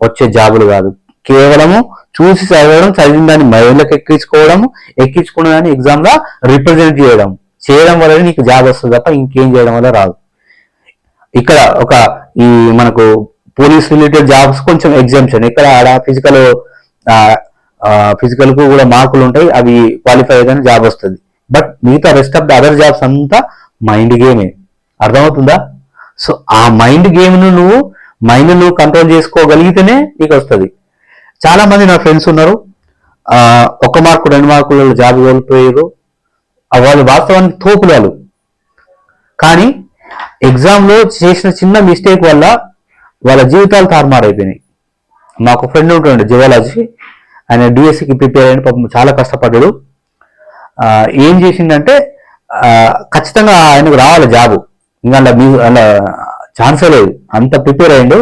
వచ్చే జాబులు కాదు. కేవలము చూసి చదవడం, చదివిన దాన్ని మైండ్లోకి ఎక్కించుకున్న దాన్ని ఎగ్జామ్ లో రిప్రజెంట్ చేయడం వల్ల నీకు జాబ్ వస్తుంది తప్ప ఇంకేం చేయడం వల్ల రాదు. ఇక్కడ ఒక ఈ మనకు పోలీస్ రిలేటెడ్ జాబ్స్ కొంచెం ఎగ్జామ్షన్, ఇక్కడ ఆడ ఫిజికల్ కు కూడా మార్కులు ఉంటాయి, అవి క్వాలిఫై అయితే జాబ్ వస్తుంది. బట్ మిగతా rest of the other jobs అంతా మైండ్ గేమే. అర్థమవుతుందా? సో ఆ మైండ్ గేమ్ ను నువ్వు కంట్రోల్ చేసుకోగలిగితేనే నీకు వస్తుంది. చాలా మంది నా ఫ్రెండ్స్ ఉన్నారు, 1 మార్కు 2 మార్కులలో జాబ్ కోల్పోయారు. వాళ్ళు వాస్తవానికి తోపులాలు, కానీ ఎగ్జామ్ లో చేసిన చిన్న మిస్టేక్ వల్ల వాళ్ళ జీవితాలు తారుమారైపోయినాయి. మాకు ఫ్రెండ్ ఉంటుండే జియాలజీ, ఆయన డిఎస్సికి ప్రిపేర్ అయిన పాపం చాలా కష్టపడ్డాడు. ఏం చేసిందంటే ఖచ్చితంగా ఆయనకు రావాలి జాబు, ఇంకా అలా ఛాన్సే లేదు, అంత ప్రిపేర్ అయ్యిండు.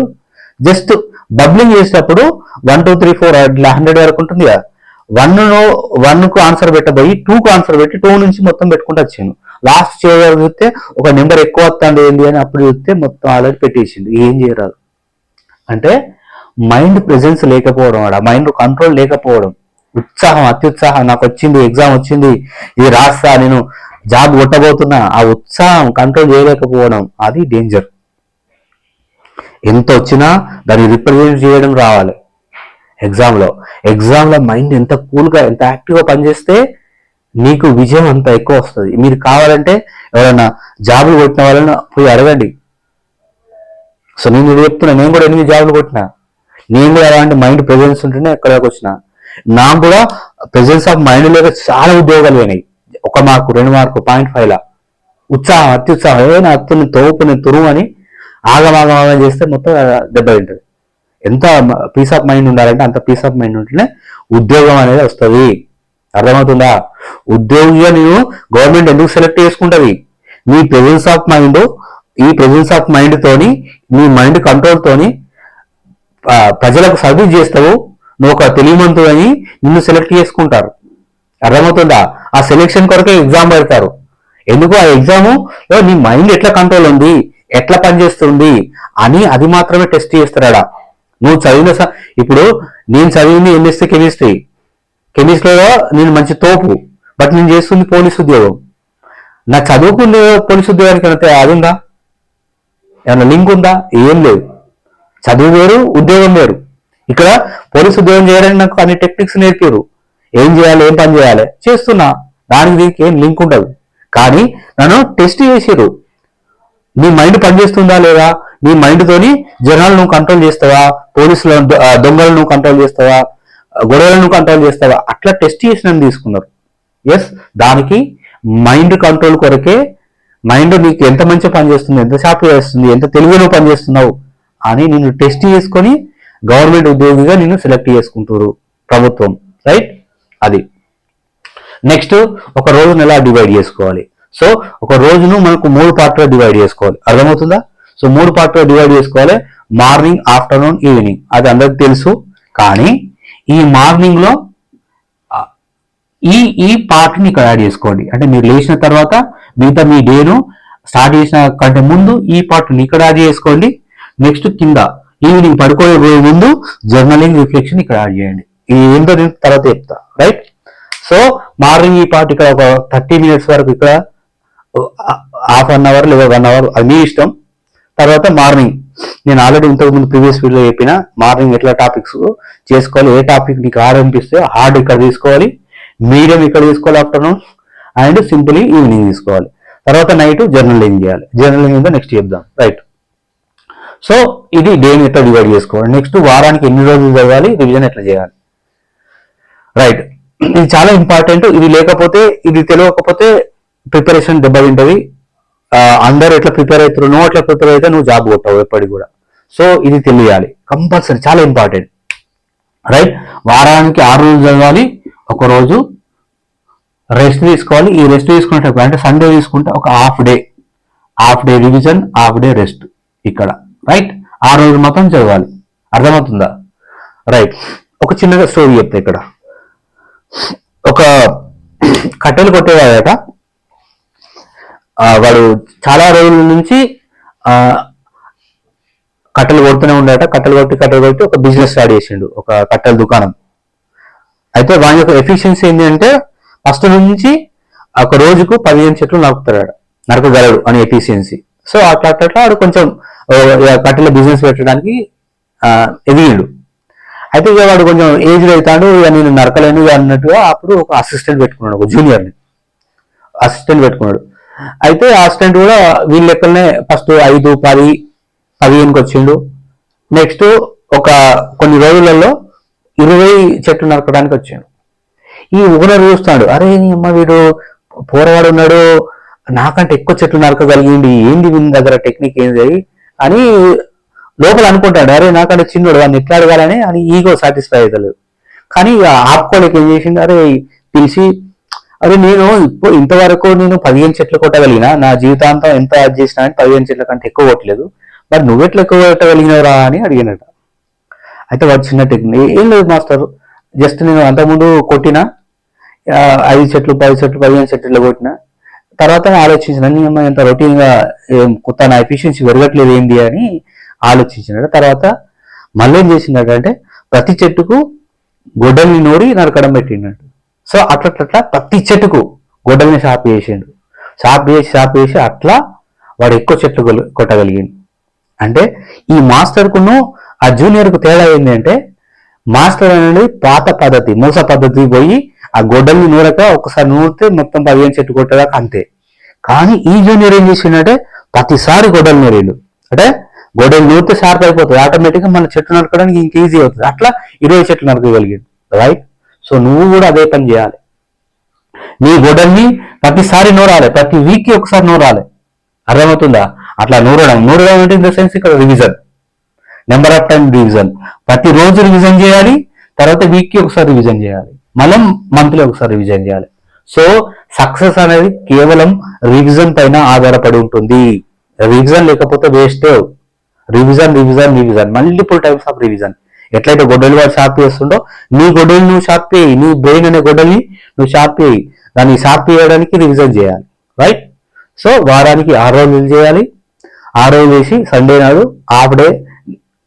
జస్ట్ బబ్లింగ్ చేసేటప్పుడు 1 2 3 4 ఇట్లా 100 వరకు ఉంటుంది కదా, 1 కు ఆన్సర్ పెట్టబోయి 2 కు ఆన్సర్ పెట్టి 2 నుంచి మొత్తం పెట్టుకుంటూ వచ్చాను. లాస్ట్ చేయగా చూస్తే ఒక నెంబర్ ఎక్కువ వస్తుంది ఏంటి అని అప్పుడు చూస్తే మొత్తం ఆల్రెడీ పెట్టేసింది. ఏం చేయరాదు అంటే మైండ్ ప్రెజెన్స్ లేకపోవడం, ఆడ మైండ్ కంట్రోల్ లేకపోవడం, ఉత్సాహం అత్యుత్సాహం, నాకు వచ్చింది ఎగ్జామ్ వచ్చింది, ఇది రాస్తా, నేను జాబ్ కొట్టబోతున్నా, ఆ ఉత్సాహం కంట్రోల్ చేయలేకపోవడం, అది డేంజర్. ఎంత వచ్చినా దాన్ని రిప్రజెంట్ చేయడం రావాలి. ఎగ్జామ్ లో మైండ్ ఎంత కూల్గా ఎంత యాక్టివ్గా పనిచేస్తే నీకు విజయం అంత ఎక్కువ వస్తుంది. మీరు కావాలంటే ఎవరైనా జాబులు కొట్టిన వాళ్ళని పోయి అడగండి. సో నేను చెప్తున్నా, నేను కూడా 8 జాబులు కొట్టినా, నేను కూడా అలాంటి మైండ్ ప్రెజెన్స్ ఉంటేనే ఎక్కడికి వచ్చిన. నాకు కూడా ప్రెజెన్స్ ఆఫ్ మైండ్ లేక చాలా ఉద్యోగాలు అయినాయి. 1 మార్కు 2 మార్కు 0.5 ఉత్సాహం అత్యుత్సాహం, ఏదైనా అత్తుని తోపుని తురుము అని ఆగమాగం చేస్తే మొత్తం దెబ్బ తింటుంది. ఎంత పీస్ ఆఫ్ మైండ్ ఉండాలంటే అంత పీస్ ఆఫ్ మైండ్ ఉంటేనే ఉద్యోగం అనేది వస్తుంది. అర్థమవుతుందా? ఉద్యోగిగా నేను గవర్నమెంట్ ఎందుకు సెలెక్ట్ చేసుకుంటుంది? నీ ప్రెజెన్స్ ఆఫ్ మైండ్, ఈ ప్రెజెన్స్ ఆఫ్ మైండ్ తోని, నీ మైండ్ కంట్రోల్ తోని ప్రజలకు సర్వీస్ చేస్తావు, నువ్వు ఒక తెలియమంతుడు అని నిన్ను సెలెక్ట్ చేసుకుంటారు. అర్థమవుతుందా? ఆ సెలెక్షన్ కొరకే ఎగ్జామ్ పెడతారు. ఎందుకు? ఆ ఎగ్జామ్ లో నీ మైండ్ ఎట్లా కంట్రోల్ ఉంది, ఎట్లా పనిచేస్తుంది అని అది మాత్రమే టెస్ట్ చేస్తాడా. నువ్వు చదివిన ఇప్పుడు నేను చదివింది ఎంఎస్సీ కెమిస్ట్రీలో నేను మంచి తోపు, బట్ నేను చేస్తుంది పోలీస్ ఉద్యోగం. నా చదువుకుంది పోలీస్ ఉద్యోగానికి అది ఉందా? ఏమన్నా లింక్ ఉందా? ఏం లేదు. చదువు వేరు, ఉద్యోగం వేరు. ఇక్కడ పోలీస్ ఉద్యోగం చేయడానికి నాకు అన్ని టెక్నిక్స్ నేర్పారు, ఏం చేయాలి, ఏం పని చేయాలి చేస్తున్నా, దానికి దీనికి ఏం లింక్ ఉండదు. కానీ నన్ను టెస్ట్ చేసారు, నీ మైండ్ పనిచేస్తుందా లేదా, నీ మైండ్ తోని జనాలు నువ్వు కంట్రోల్ చేస్తావా, పోలీసుల దొంగలను నువ్వు కంట్రోల్ చేస్తావా, గొడవలను నువ్వు కంట్రోల్ చేస్తావా, అట్లా టెస్ట్ చేసి నన్ను తీసుకున్నారు. ఎస్, దానికి మైండ్ కంట్రోల్ కొరకే, మైండ్ నీకు ఎంత మంచిగా పనిచేస్తుంది, ఎంత షార్ప్గా చేస్తుంది, ఎంత తెలివిగా నువ్వు పనిచేస్తున్నావు అని నిన్ను టెస్ట్ చేసుకొని గవర్నమెంట్ ఉద్యోగిగా నిన్ను సెలెక్ట్ చేసుకుంటారు ప్రభుత్వం. రైట్? అది నెక్స్ట్, ఒక రోజును ఎలా డివైడ్ చేసుకోవాలి. సో ఒక రోజును మనకు 3 పార్ట్గా డివైడ్ చేసుకోవాలి. అర్థమవుతుందా? సో 3 పార్ట్గా డివైడ్ చేసుకోవాలి, మార్నింగ్, ఆఫ్టర్నూన్, ఈవినింగ్. అది అందరికి తెలుసు. కానీ ఈ మార్నింగ్ లో ఈ పార్ట్ని ఇక్కడ యాడ్ చేసుకోండి. అంటే మీరు లేచిన తర్వాత మిగతా మీ డేను స్టార్ట్ చేసిన కంటే ముందు ఈ పార్ట్ని ఇక్కడ యాడ్ చేసుకోండి. నెక్స్ట్ కింద ఈవినింగ్ పడుకోబోయే ముందు జర్నలింగ్, రిఫ్లెక్షన్ ఇక్కడ యాడ్ చేయండి. ఏంటో నేను తర్వాత చెప్తా. రైట్? సో మార్నింగ్ ఈ పార్ట్ ఇక్కడ ఒక 30 minutes వరకు, ఇక్కడ ½ an hour లేదా 1 hour, అది మీ ఇష్టం. తర్వాత మార్నింగ్ నేను ఆల్రెడీ ఇంతకుముందు ప్రీవియస్ వీడియోలో చెప్పిన మార్నింగ్ ఎట్లా టాపిక్స్ చేసుకోవాలి, ఏ టాపిక్ నీకు హార్డ్ అనిపిస్తే హార్డ్ ఇక్కడ తీసుకోవాలి, మీడియం ఇక్కడ తీసుకోవాలి ఆఫ్టర్నూన్, అండ్ సింపుల్ ఈవినింగ్ తీసుకోవాలి. తర్వాత నైట్ జర్నలింగ్ చేయాలి. జర్నలింగ్ ఏంటో నెక్స్ట్ చెప్దాం. రైట్? సో ఇది డేని ఎట్లా డివైడ్ చేసుకోవాలి. నెక్స్ట్ వారానికి ఎన్ని రోజులు చదవాలి, రివిజన్ ఎట్లా చేయాలి. రైట్? ఇది చాలా ఇంపార్టెంట్. ఇది లేకపోతే, ఇది తెలియకపోతే ప్రిపరేషన్ దెబ్బతింటది. అందరు ఎట్లా ప్రిపేర్ అవుతారు, నువ్వు ఎట్లా ప్రిపేర్ అయితే నువ్వు జాబ్ కొట్టావు ఎప్పటికి కూడా. సో ఇది తెలియాలి కంపల్సరీ, చాలా ఇంపార్టెంట్. రైట్. వారానికి 6 రోజులు చదవాలి, ఒక రోజు రెస్ట్ తీసుకోవాలి. ఈ రెస్ట్ తీసుకునేటప్పుడు అంటే సండే తీసుకుంటే ఒక half day revision, half day rest ఇక్కడ. రైట్. 6 రోజులు మొత్తం చదవాలి. అర్థమవుతుందా? రైట్. ఒక చిన్నగా స్టోరీ చెప్తా ఇక్కడ. ఒక కట్టెలు కొట్టేవాడట. వాడు చాలా రోజుల నుంచి కట్టెలు కొడుతూనే ఉండేట. కట్టెలు కొట్టి ఒక బిజినెస్ స్టార్ట్ చేసిండు, ఒక కట్టెల దుకాణం. అయితే వాని యొక్క ఎఫిషియన్సీ ఏంటి అంటే ఫస్ట్ నుంచి ఒక రోజుకు 15 చెట్లు నరకగలడు అని ఎఫిషియన్సీ. సో అట్లా వాడు కొంచెం కట్టెల బిజినెస్ పెట్టడానికి ఎదిగిండు. అయితే ఇక వాడు కొంచెం ఏజ్ అవుతాడు, ఇక నేను నరకలేను అన్నట్టుగా అప్పుడు ఒక అసిస్టెంట్ పెట్టుకున్నాడు, ఒక జూనియర్ని అసిస్టెంట్ పెట్టుకున్నాడు. అయితే అసిస్టెంట్ కూడా వీళ్ళ లెక్కలనే ఫస్ట్ 5, 10, 15కి వచ్చిండు. నెక్స్ట్ ఒక కొన్ని రోజులలో 20 చెట్లు నరకడానికి వచ్చాడు. ఈ ఓనర్ చూస్తాడు, అరే అమ్మ వీడు పోరవాడు ఉన్నాడు, నాకంటే ఎక్కువ చెట్లు నరకగలిగింది, ఏంది వీని దగ్గర టెక్నిక్ ఏంది అని లోపల అనుకుంటాడు. అరే నాకంటే చిన్నోడు, వాడిని ఎట్లా అడగాలని అని ఈగో సాటిస్ఫై అవుతలేదు. కానీ ఆపుకోలేక ఏం చేసిండు, అరే పిలిచి, అరే నేను ఇంతవరకు నేను 15 చెట్లు కొట్టగలిగినా, నా జీవితాంతం ఎంత యాడ్ చేసినా అని 15 చెట్ల కంటే ఎక్కువ కొట్టలేదు, మరి నువ్వెట్లా ఎక్కువ కొట్టగలిగినవరా అని అడిగినట. అయితే వాడు చిన్న టెక్నిక్, ఏం లేదు మాస్టర్, జస్ట్ నేను అంతకుముందు కొట్టిన 5 చెట్లు 10 చెట్లు 15 చెట్లు కొట్టిన తర్వాత ఆలోచించిన, ఎంత రొటీన్గా కొత్త నా ఎఫిషియన్సీ పెరగట్లేదు ఏంటి అని ఆలోచించినాడు. తర్వాత మళ్ళీ ఏం చేసిందంటే ప్రతి చెట్టుకు గొడ్డల్ని నూరి నరకడం పెట్టిండడు. సో అట్లా ప్రతి చెట్టుకు గొడ్డల్ని షాప్ చేసి అట్లా వాడు ఎక్కువ చెట్లు కొట్టగలిగింది. అంటే ఈ మాస్టర్కును ఆ జూనియర్కు తేడా ఏంటి అంటే, మాస్టర్ అనేది పాత పద్ధతి, మూస పద్ధతి పోయి ఆ గొడ్డల్ని నూరక ఒకసారి నూరితే మొత్తం 15 చెట్లు కొట్టేదాకా అంతే. కానీ ఈ జూనియర్ ఏం చేసిండే ప్రతిసారి గొడ్డలు నూరేళ్ళు, అంటే గొడ్డలు నూరితే షార్ప్ అయిపోతుంది, ఆటోమేటిక్గా మన చెట్లు నరకడానికి ఇంక ఈజీ అవుతుంది. అట్లా 20 చెట్లు నరకగలిగాడు. రైట్. సో నువ్వు కూడా అదే పని చేయాలి. నీ గొడ్డల్ని ప్రతిసారి నూరాలి, ప్రతి వీక్కి ఒకసారి నూరాలి. అర్థమవుతుందా? అట్లా నూరడం అంటే ఇన్ ద సెన్స్ ఇక్కడ revision, number of time revision, ప్రతిరోజు రివిజన్ చేయాలి, తర్వాత వీక్కి ఒకసారి రివిజన్ చేయాలి, మళ్ళీ మంత్లీ ఒకసారి రివిజన్ చేయాలి. సో సక్సెస్ అనేది కేవలం రివిజన్ పైన ఆధారపడి ఉంటుంది. రివిజన్ లేకపోతే waste. Revision multiple times of revision. ఎట్లయితే గొడ్డలి వాడు షార్ప్ చేస్తుండో నీ గొడ్డలి నువ్వు షార్ప్ చేయి, నీ బ్రెయిన్ అనే గొడ్డల్ని నువ్వు షార్ప్ చేయి, దాన్ని షార్ప్ చేయడానికి రివిజన్ చేయాలి. రైట్. సో వారానికి 6 రోజులు చేయాలి. 6 రోజులు చేసి సండే నాడు హాఫ్ డే,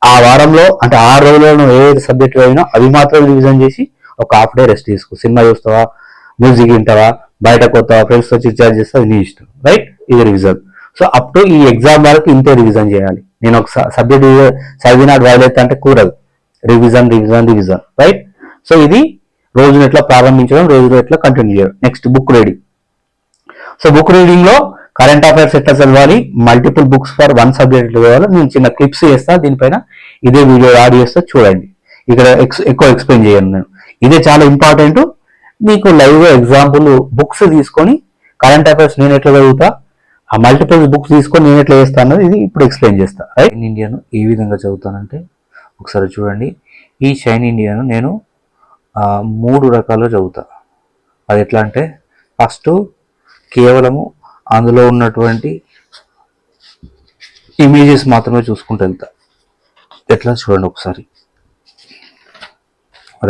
ఆ వారంలో అంటే 6 రోజుల్లో నువ్వు ఏ సబ్జెక్ట్ అయినా అవి మాత్రం రివిజన్ చేసి ఒక హాఫ్ డే రెస్ట్ తీసుకో. సినిమా చూస్తావా, మ్యూజిక్ వింటావా, బయట కొత్తవా, ఫ్రెండ్స్తో చిట్చాట్ చేస్తావా, నీ ఇష్టం. రైట్. ఇది రివిజన్. సో అప్ టు ఈ ఎగ్జామ్ వరకు ఇంతే రివిజన్ చేయాలి. నేను ఒక సబ్జెక్ట్ చదివినాడు వైలెట్ అంటే కూడదు. రివిజన్. రైట్. సో ఇది రోజును ఎట్లా ప్రారంభించడం, రోజును ఎట్లా కంటిన్యూ చేయడం. Next book reading. So book reading లో కరెంట్ అఫైర్స్ ఎట్లా చదవాలి, multiple books for one subject ఎట్లా చదవాలి, నేను చిన్న క్లిప్స్ చేస్తా, దీనిపైన ఇదే వీడియో యాడ్ చేస్తా, చూడండి. ఇక్కడ ఎక్కువ ఎక్స్ప్లెయిన్ చేయను నేను. ఇదే చాలా ఇంపార్టెంట్. మీకు లైవ్ ఎగ్జాంపుల్ బుక్స్ తీసుకొని కరెంట్ అఫైర్స్ నేను ఎట్లా చదువుతా, ఆ మల్టిపుల్ బుక్స్ తీసుకొని నేను ఎట్లా చేస్తా అన్నది ఇది ఇప్పుడు ఎక్స్ప్లెయిన్ చేస్తా. రైట్. ఇండియాను ఏ విధంగా చదువుతానంటే ఒకసారి చూడండి. ఈ షైన్ ఇండియాను నేను 3 రకాలుగా చదువుతా. అది ఎట్లా అంటే ఫస్ట్ కేవలము అందులో ఉన్నటువంటి ఇమేజెస్ మాత్రమే చూసుకుంటూ వెళ్తా. ఎట్లా చూడండి ఒకసారి.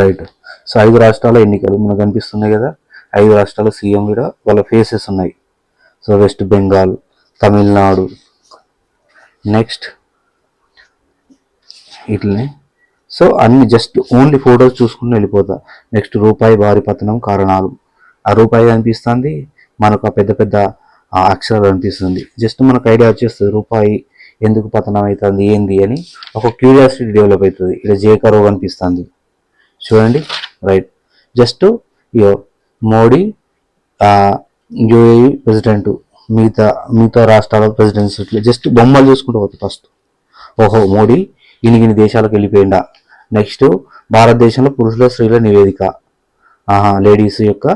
రైట్. సో 5 రాష్ట్రాల ఎన్నికలు మనకు కనిపిస్తున్నాయి కదా. 5 రాష్ట్రాల సీఎం కూడా వాళ్ళ ఫేసెస్ ఉన్నాయి. So west Bengal, Tamil Nadu, next ఇట్లనే. సో అన్ని జస్ట్ ఓన్లీ ఫోటోస్ చూసుకుని వెళ్ళిపోతా. నెక్స్ట్ రూపాయి భారీ పతనం కారణాలు. ఆ రూపాయి కనిపిస్తుంది మనకు, ఆ పెద్ద పెద్ద అక్షరాలు కనిపిస్తుంది. జస్ట్ మనకు ఐడియా వచ్చేస్తుంది రూపాయి ఎందుకు పతనం అవుతుంది ఏంది అని ఒక క్యూరియాసిటీ డెవలప్ అవుతుంది. ఇక్కడ జేకరో కనిపిస్తుంది చూడండి. Right. Just Modi UAE president, మిగతా రాష్ట్రాల ప్రెసిడెంట్స్ జస్ట్ బొమ్మలు చూసుకుంటూ పోతుంది. ఫస్ట్ ఓహో మోడీ ఇన్ని దేశాలకు వెళ్ళిపోయిందా. నెక్స్ట్ భారతదేశంలో పురుషుల స్త్రీల నివేదిక, లేడీస్ యొక్క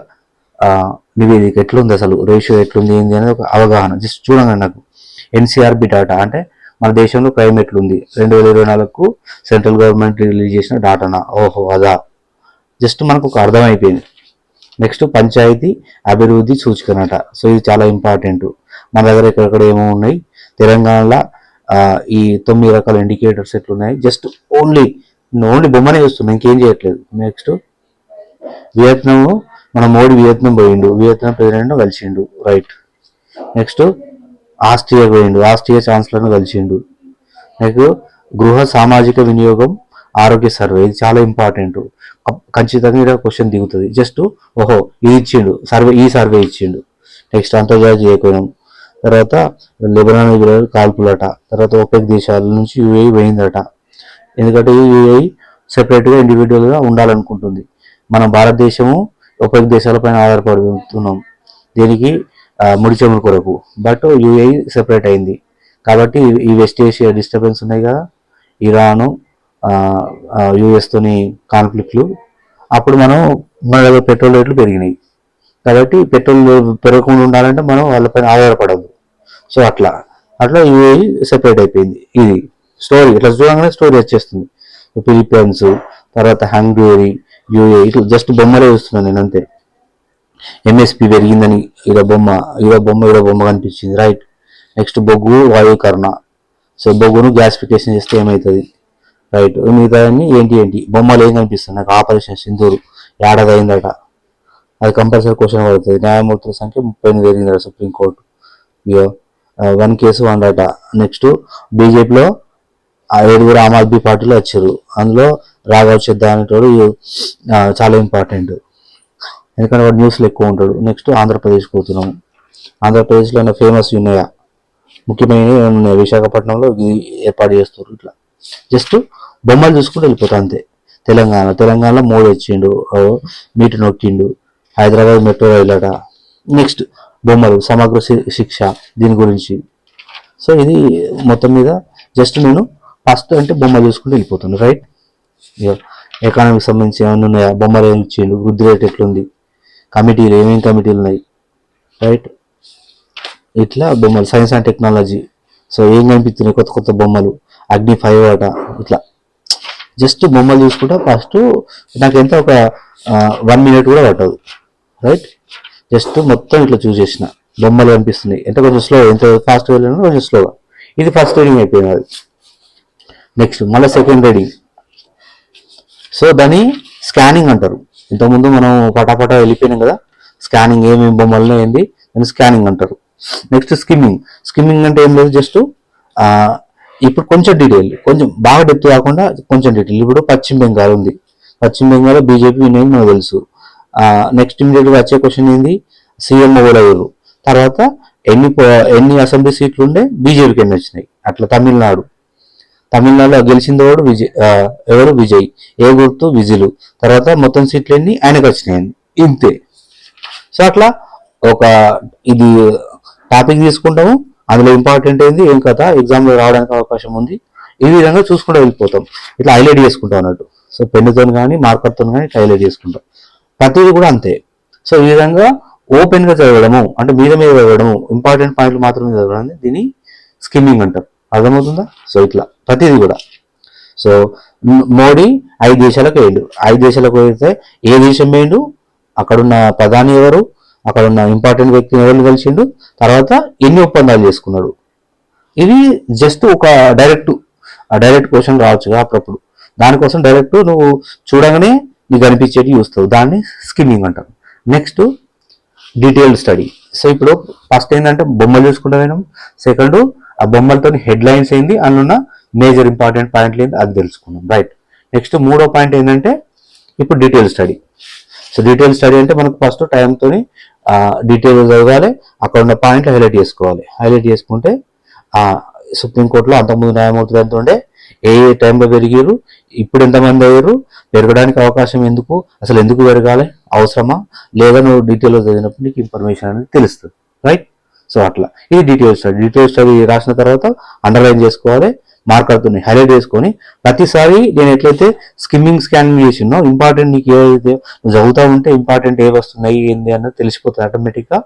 నివేదిక ఎట్లుంది, అసలు రేషియో ఎట్లుంది ఏంది అనేది ఒక అవగాహన. జస్ట్ చూడండి. నాకు ఎన్సీఆర్బి డాటా అంటే మన దేశంలో క్రైమ్ ఎట్లుంది 2024కు సెంట్రల్ గవర్నమెంట్ రిలీజ్ చేసిన డాటానా, ఓహో అదా, జస్ట్ మనకు ఒక అర్థమైపోయింది. నెక్స్ట్ పంచాయతీ అభివృద్ధి సూచికనట. సో ఇది చాలా ఇంపార్టెంట్. మన దగ్గర ఎక్కడెక్కడ ఏమో ఉన్నాయి. తెలంగాణలో ఈ 9 రకాల ఇండికేటర్స్ ఎట్లున్నాయి, జస్ట్ ఓన్లీ బొమ్మనే చూస్తున్నాం, ఇంకేం చేయట్లేదు. నెక్స్ట్ వియత్నాం, మన మోడీ వియత్నాం పోయిండు, వియత్నాం ప్రెసిడెంట్ కలిసిండు, రైట్. నెక్స్ట్ ఆస్ట్రియా పోయిండు, ఆస్ట్రియా ఛాన్సలర్ను కలిసిండు. నెక్స్ట్ గృహ సామాజిక వినియోగం ఆరోగ్య సర్వే, ఇది చాలా ఇంపార్టెంట్, ఖచ్చితంగా ఇక్కడ క్వశ్చన్ దిగుతుంది. జస్ట్ ఓహో ఇది ఇచ్చిండు సర్వే, ఈ సర్వే ఇచ్చిండు. నెక్స్ట్ అంతర్జాతీయ ఎకోనం, తర్వాత లెబనాన్ కాల్పులట, తర్వాత OPEC దేశాల నుంచి UAE పోయిందట. ఎందుకంటే UAE సెపరేట్గా ఇండివిజువల్గా ఉండాలనుకుంటుంది. మన భారతదేశము OPEC దేశాలపైన ఆధారపడుతున్నాం దీనికి ముడి చమురు కొరకు, బట్ UAE సెపరేట్ అయింది. కాబట్టి ఈ వెస్ట్ ఏషియా డిస్టర్బెన్స్ ఉన్నాయి కదా, ఇరాను US తోని కాన్ఫ్లిక్ట్లు, అప్పుడు మన దగ్గర పెట్రోల్ రేట్లు పెరిగినాయి. కాబట్టి పెట్రోల్ పెరగకుండా ఉండాలంటే మనం వాళ్ళపైన ఆధారపడదు. సో అట్లా UAE సెపరేట్ అయిపోయింది. ఇది స్టోరీ, ఇట్లా చూడగానే స్టోరీ వచ్చేస్తుంది. ఫిలిప్పైన్స్, తర్వాత హంగేరీ, UAE, ఇట్లా జస్ట్ బొమ్మలే చూస్తున్నాను నేను అంతే. MSP పెరిగిందని ఈడ బొమ్మ కనిపించింది, రైట్. నెక్స్ట్ బొగ్గు వాయుకరణ, సో బొగ్గును గ్యాసిఫికేషన్ చేస్తే ఏమవుతుంది, రైట్. మిగతా ఏంటి బొమ్మలు ఏం కనిపిస్తుంది నాకు, ఆపరేషన్ సింధూరు ఏడాది అయిందట, అది కంపల్సరీ క్వశ్చన్ పడుతుంది. న్యాయమూర్తుల సంఖ్య 38 పెరిగిందట సుప్రీంకోర్టు, ఇయో 1 కేసు 1 అట. నెక్స్ట్ బీజేపీలో 7 ఆమ్ ఆద్మీ పార్టీలో వచ్చారు, అందులో రాఘవ్ చద్దా అనేటోడు చాలా ఇంపార్టెంట్, ఎందుకంటే వాడు న్యూస్లో ఎక్కువ ఉంటాడు. నెక్స్ట్ ఆంధ్రప్రదేశ్ పోతున్నాము. ఆంధ్రప్రదేశ్లో ఏమైనా ఫేమస్ ఉన్నాయా, ముఖ్యమైనవి ఉన్నాయి, విశాఖపట్నంలో ఏర్పాటు చేస్తారు. ఇట్లా జస్ట్ బొమ్మలు చూసుకుంటూ వెళ్ళిపోతా అంతే. తెలంగాణలో మోడీ వచ్చిండు, మీటు నొక్కిండు, హైదరాబాద్ మెట్రో రైల్ అట. నెక్స్ట్ బొమ్మలు, సమగ్ర శిక్ష దీని గురించి. సో ఇది మొత్తం మీద జస్ట్ నేను ఫస్ట్ అంటే బొమ్మలు చూసుకుంటూ వెళ్ళిపోతాను, రైట్. ఎకానమీకి సంబంధించి ఏమైనా ఉన్నాయా, బొమ్మలు ఏమి ఇచ్చిండు, వృద్ధి రేట్ ఎట్లుంది, కమిటీలు ఏమేమి కమిటీలు ఉన్నాయి, రైట్. ఇట్లా బొమ్మలు, సైన్స్ అండ్ టెక్నాలజీ, సో ఏం కనిపిస్తున్నాయి కొత్త బొమ్మలు, అగ్ని 5 అట. ఇట్లా జస్ట్ బొమ్మలు చూసుకుంటా ఫస్ట్ నాకు ఎంత ఒక 1 minute కూడా పట్టదు, రైట్. జస్ట్ మొత్తం ఇట్లా చూసేసిన బొమ్మలు కనిపిస్తున్నాయి, ఎంత కొంచెం స్లో, ఎంత ఫాస్ట్ వెళ్ళినా కొంచెం స్లోగా. ఇది ఫస్ట్ రీడింగ్ అయిపోయింది అది. నెక్స్ట్ మళ్ళీ సెకండ్ రీడింగ్, సో దాన్ని స్కానింగ్ అంటారు. ఇంతకుముందు మనం పటాపటా వెళ్ళిపోయినాం కదా, స్కానింగ్ ఏమేమి బొమ్మలు ఏంది దాన్ని స్కానింగ్ అంటారు. నెక్స్ట్ స్కిమ్మింగ్ అంటే ఏం లేదు, జస్ట్ ఇప్పుడు కొంచెం డీటెయిల్, కొంచెం బాగా డెప్త్ కాకుండా కొంచెం డీటెయిల్. ఇప్పుడు పశ్చిమ బెంగాల్ ఉంది, పశ్చిమ బెంగాల్ బీజేపీ వినేది మనకు తెలుసు. నెక్స్ట్ ఇమీడియట్గా వచ్చే క్వశ్చన్ ఏంది, సీఎం ఎవరు, తర్వాత ఎన్ని అసెంబ్లీ సీట్లు ఉండే బీజేపీకి ఎన్ని వచ్చినాయి. అట్లా తమిళనాడులో గెలిచింది ఎవరు విజయ్, ఏ గుర్తు విజిలు, తర్వాత మొత్తం సీట్లు ఎన్ని ఆయనకు వచ్చినాయండి, ఇంతే. సో అట్లా ఒక ఇది టాపిక్ తీసుకుంటాము, అందులో ఇంపార్టెంట్ ఏంది ఏం కథ ఎగ్జామ్లో రావడానికి అవకాశం ఉంది, ఈ విధంగా చూసుకుంటూ వెళ్ళిపోతాం. ఇట్లా హైలైట్ చేసుకుంటాం అన్నట్టు. సో పెన్నుతో కానీ మార్కర్తో కానీ ఇట్లా హైలైట్ చేసుకుంటాం. ప్రతిదీ కూడా అంతే. సో ఈ విధంగా ఓపెన్గా చదవడము, అంటే మీద చదవడము, ఇంపార్టెంట్ పాయింట్లు మాత్రమే చదవడం, దీన్ని స్కిమ్మింగ్ అంటారు. అర్థమవుతుందా? సో ఇట్లా ప్రతిదీ కూడా. సో మోడీ 5 దేశాలకు వేయండు, 5 దేశాలకు వెళ్తే ఏ దేశం వేయండు, అక్కడున్న ప్రధాని ఎవరు, అక్కడ ఉన్న ఇంపార్టెంట్ వ్యక్తిని ఎవరు కలిసిండు, తర్వాత ఎన్ని ఒప్పందాలు చేసుకున్నాడు. ఇది జస్ట్ ఒక డైరెక్ట్ క్వశ్చన్ రావచ్చుగా అప్పుడప్పుడు, దానికోసం డైరెక్ట్ నువ్వు చూడగానే నీకు అనిపించేది చూస్తావు, దాన్ని స్కిమ్మింగ్ అంటారు. Next detailed study. సో ఇప్పుడు ఫస్ట్ ఏంటంటే బొమ్మలు చూసుకుంటా పోయినాం, సెకండ్ ఆ బొమ్మలతో హెడ్లైన్స్ ఏంది, అందులో మేజర్ ఇంపార్టెంట్ పాయింట్లు ఏంది అది తెలుసుకున్నాం, రైట్. నెక్స్ట్ 3వ పాయింట్ ఏంటంటే ఇప్పుడు detail study. So detail study అంటే మనకు ఫస్ట్ టైంతో డీటెయిల్ చదవాలి, అక్కడ ఉన్న పాయింట్లు హైలైట్ చేసుకోవాలి. హైలైట్ చేసుకుంటే సుప్రీంకోర్టులో అంతకుముందు న్యాయమూర్తులు ఎంత ఉండే, ఏ టైంలో పెరిగారు, ఇప్పుడు ఎంతమంది అయ్యారు, పెరగడానికి అవకాశం ఎందుకు, అసలు ఎందుకు పెరగాలి, అవసరమా లేదా, నువ్వు డీటెయిల్గా చదివినప్పుడు నీకు ఇన్ఫర్మేషన్ అనేది తెలుస్తుంది, రైట్. సో అట్లా ఇది డీటెయిల్ స్టడీ రాసిన తర్వాత అండర్లైన్ చేసుకోవాలి, మార్కర్తో హైలైట్ చేసుకొని ప్రతిసారి నేను ఎట్లయితే స్కానింగ్ చేసినో ఇంపార్టెంట్ నీకు ఏదైతే నువ్వు చదువుతా ఉంటే ఇంపార్టెంట్ ఏవి వస్తున్నాయి ఏంది అన్నది తెలిసిపోతుంది ఆటోమేటిక్గా.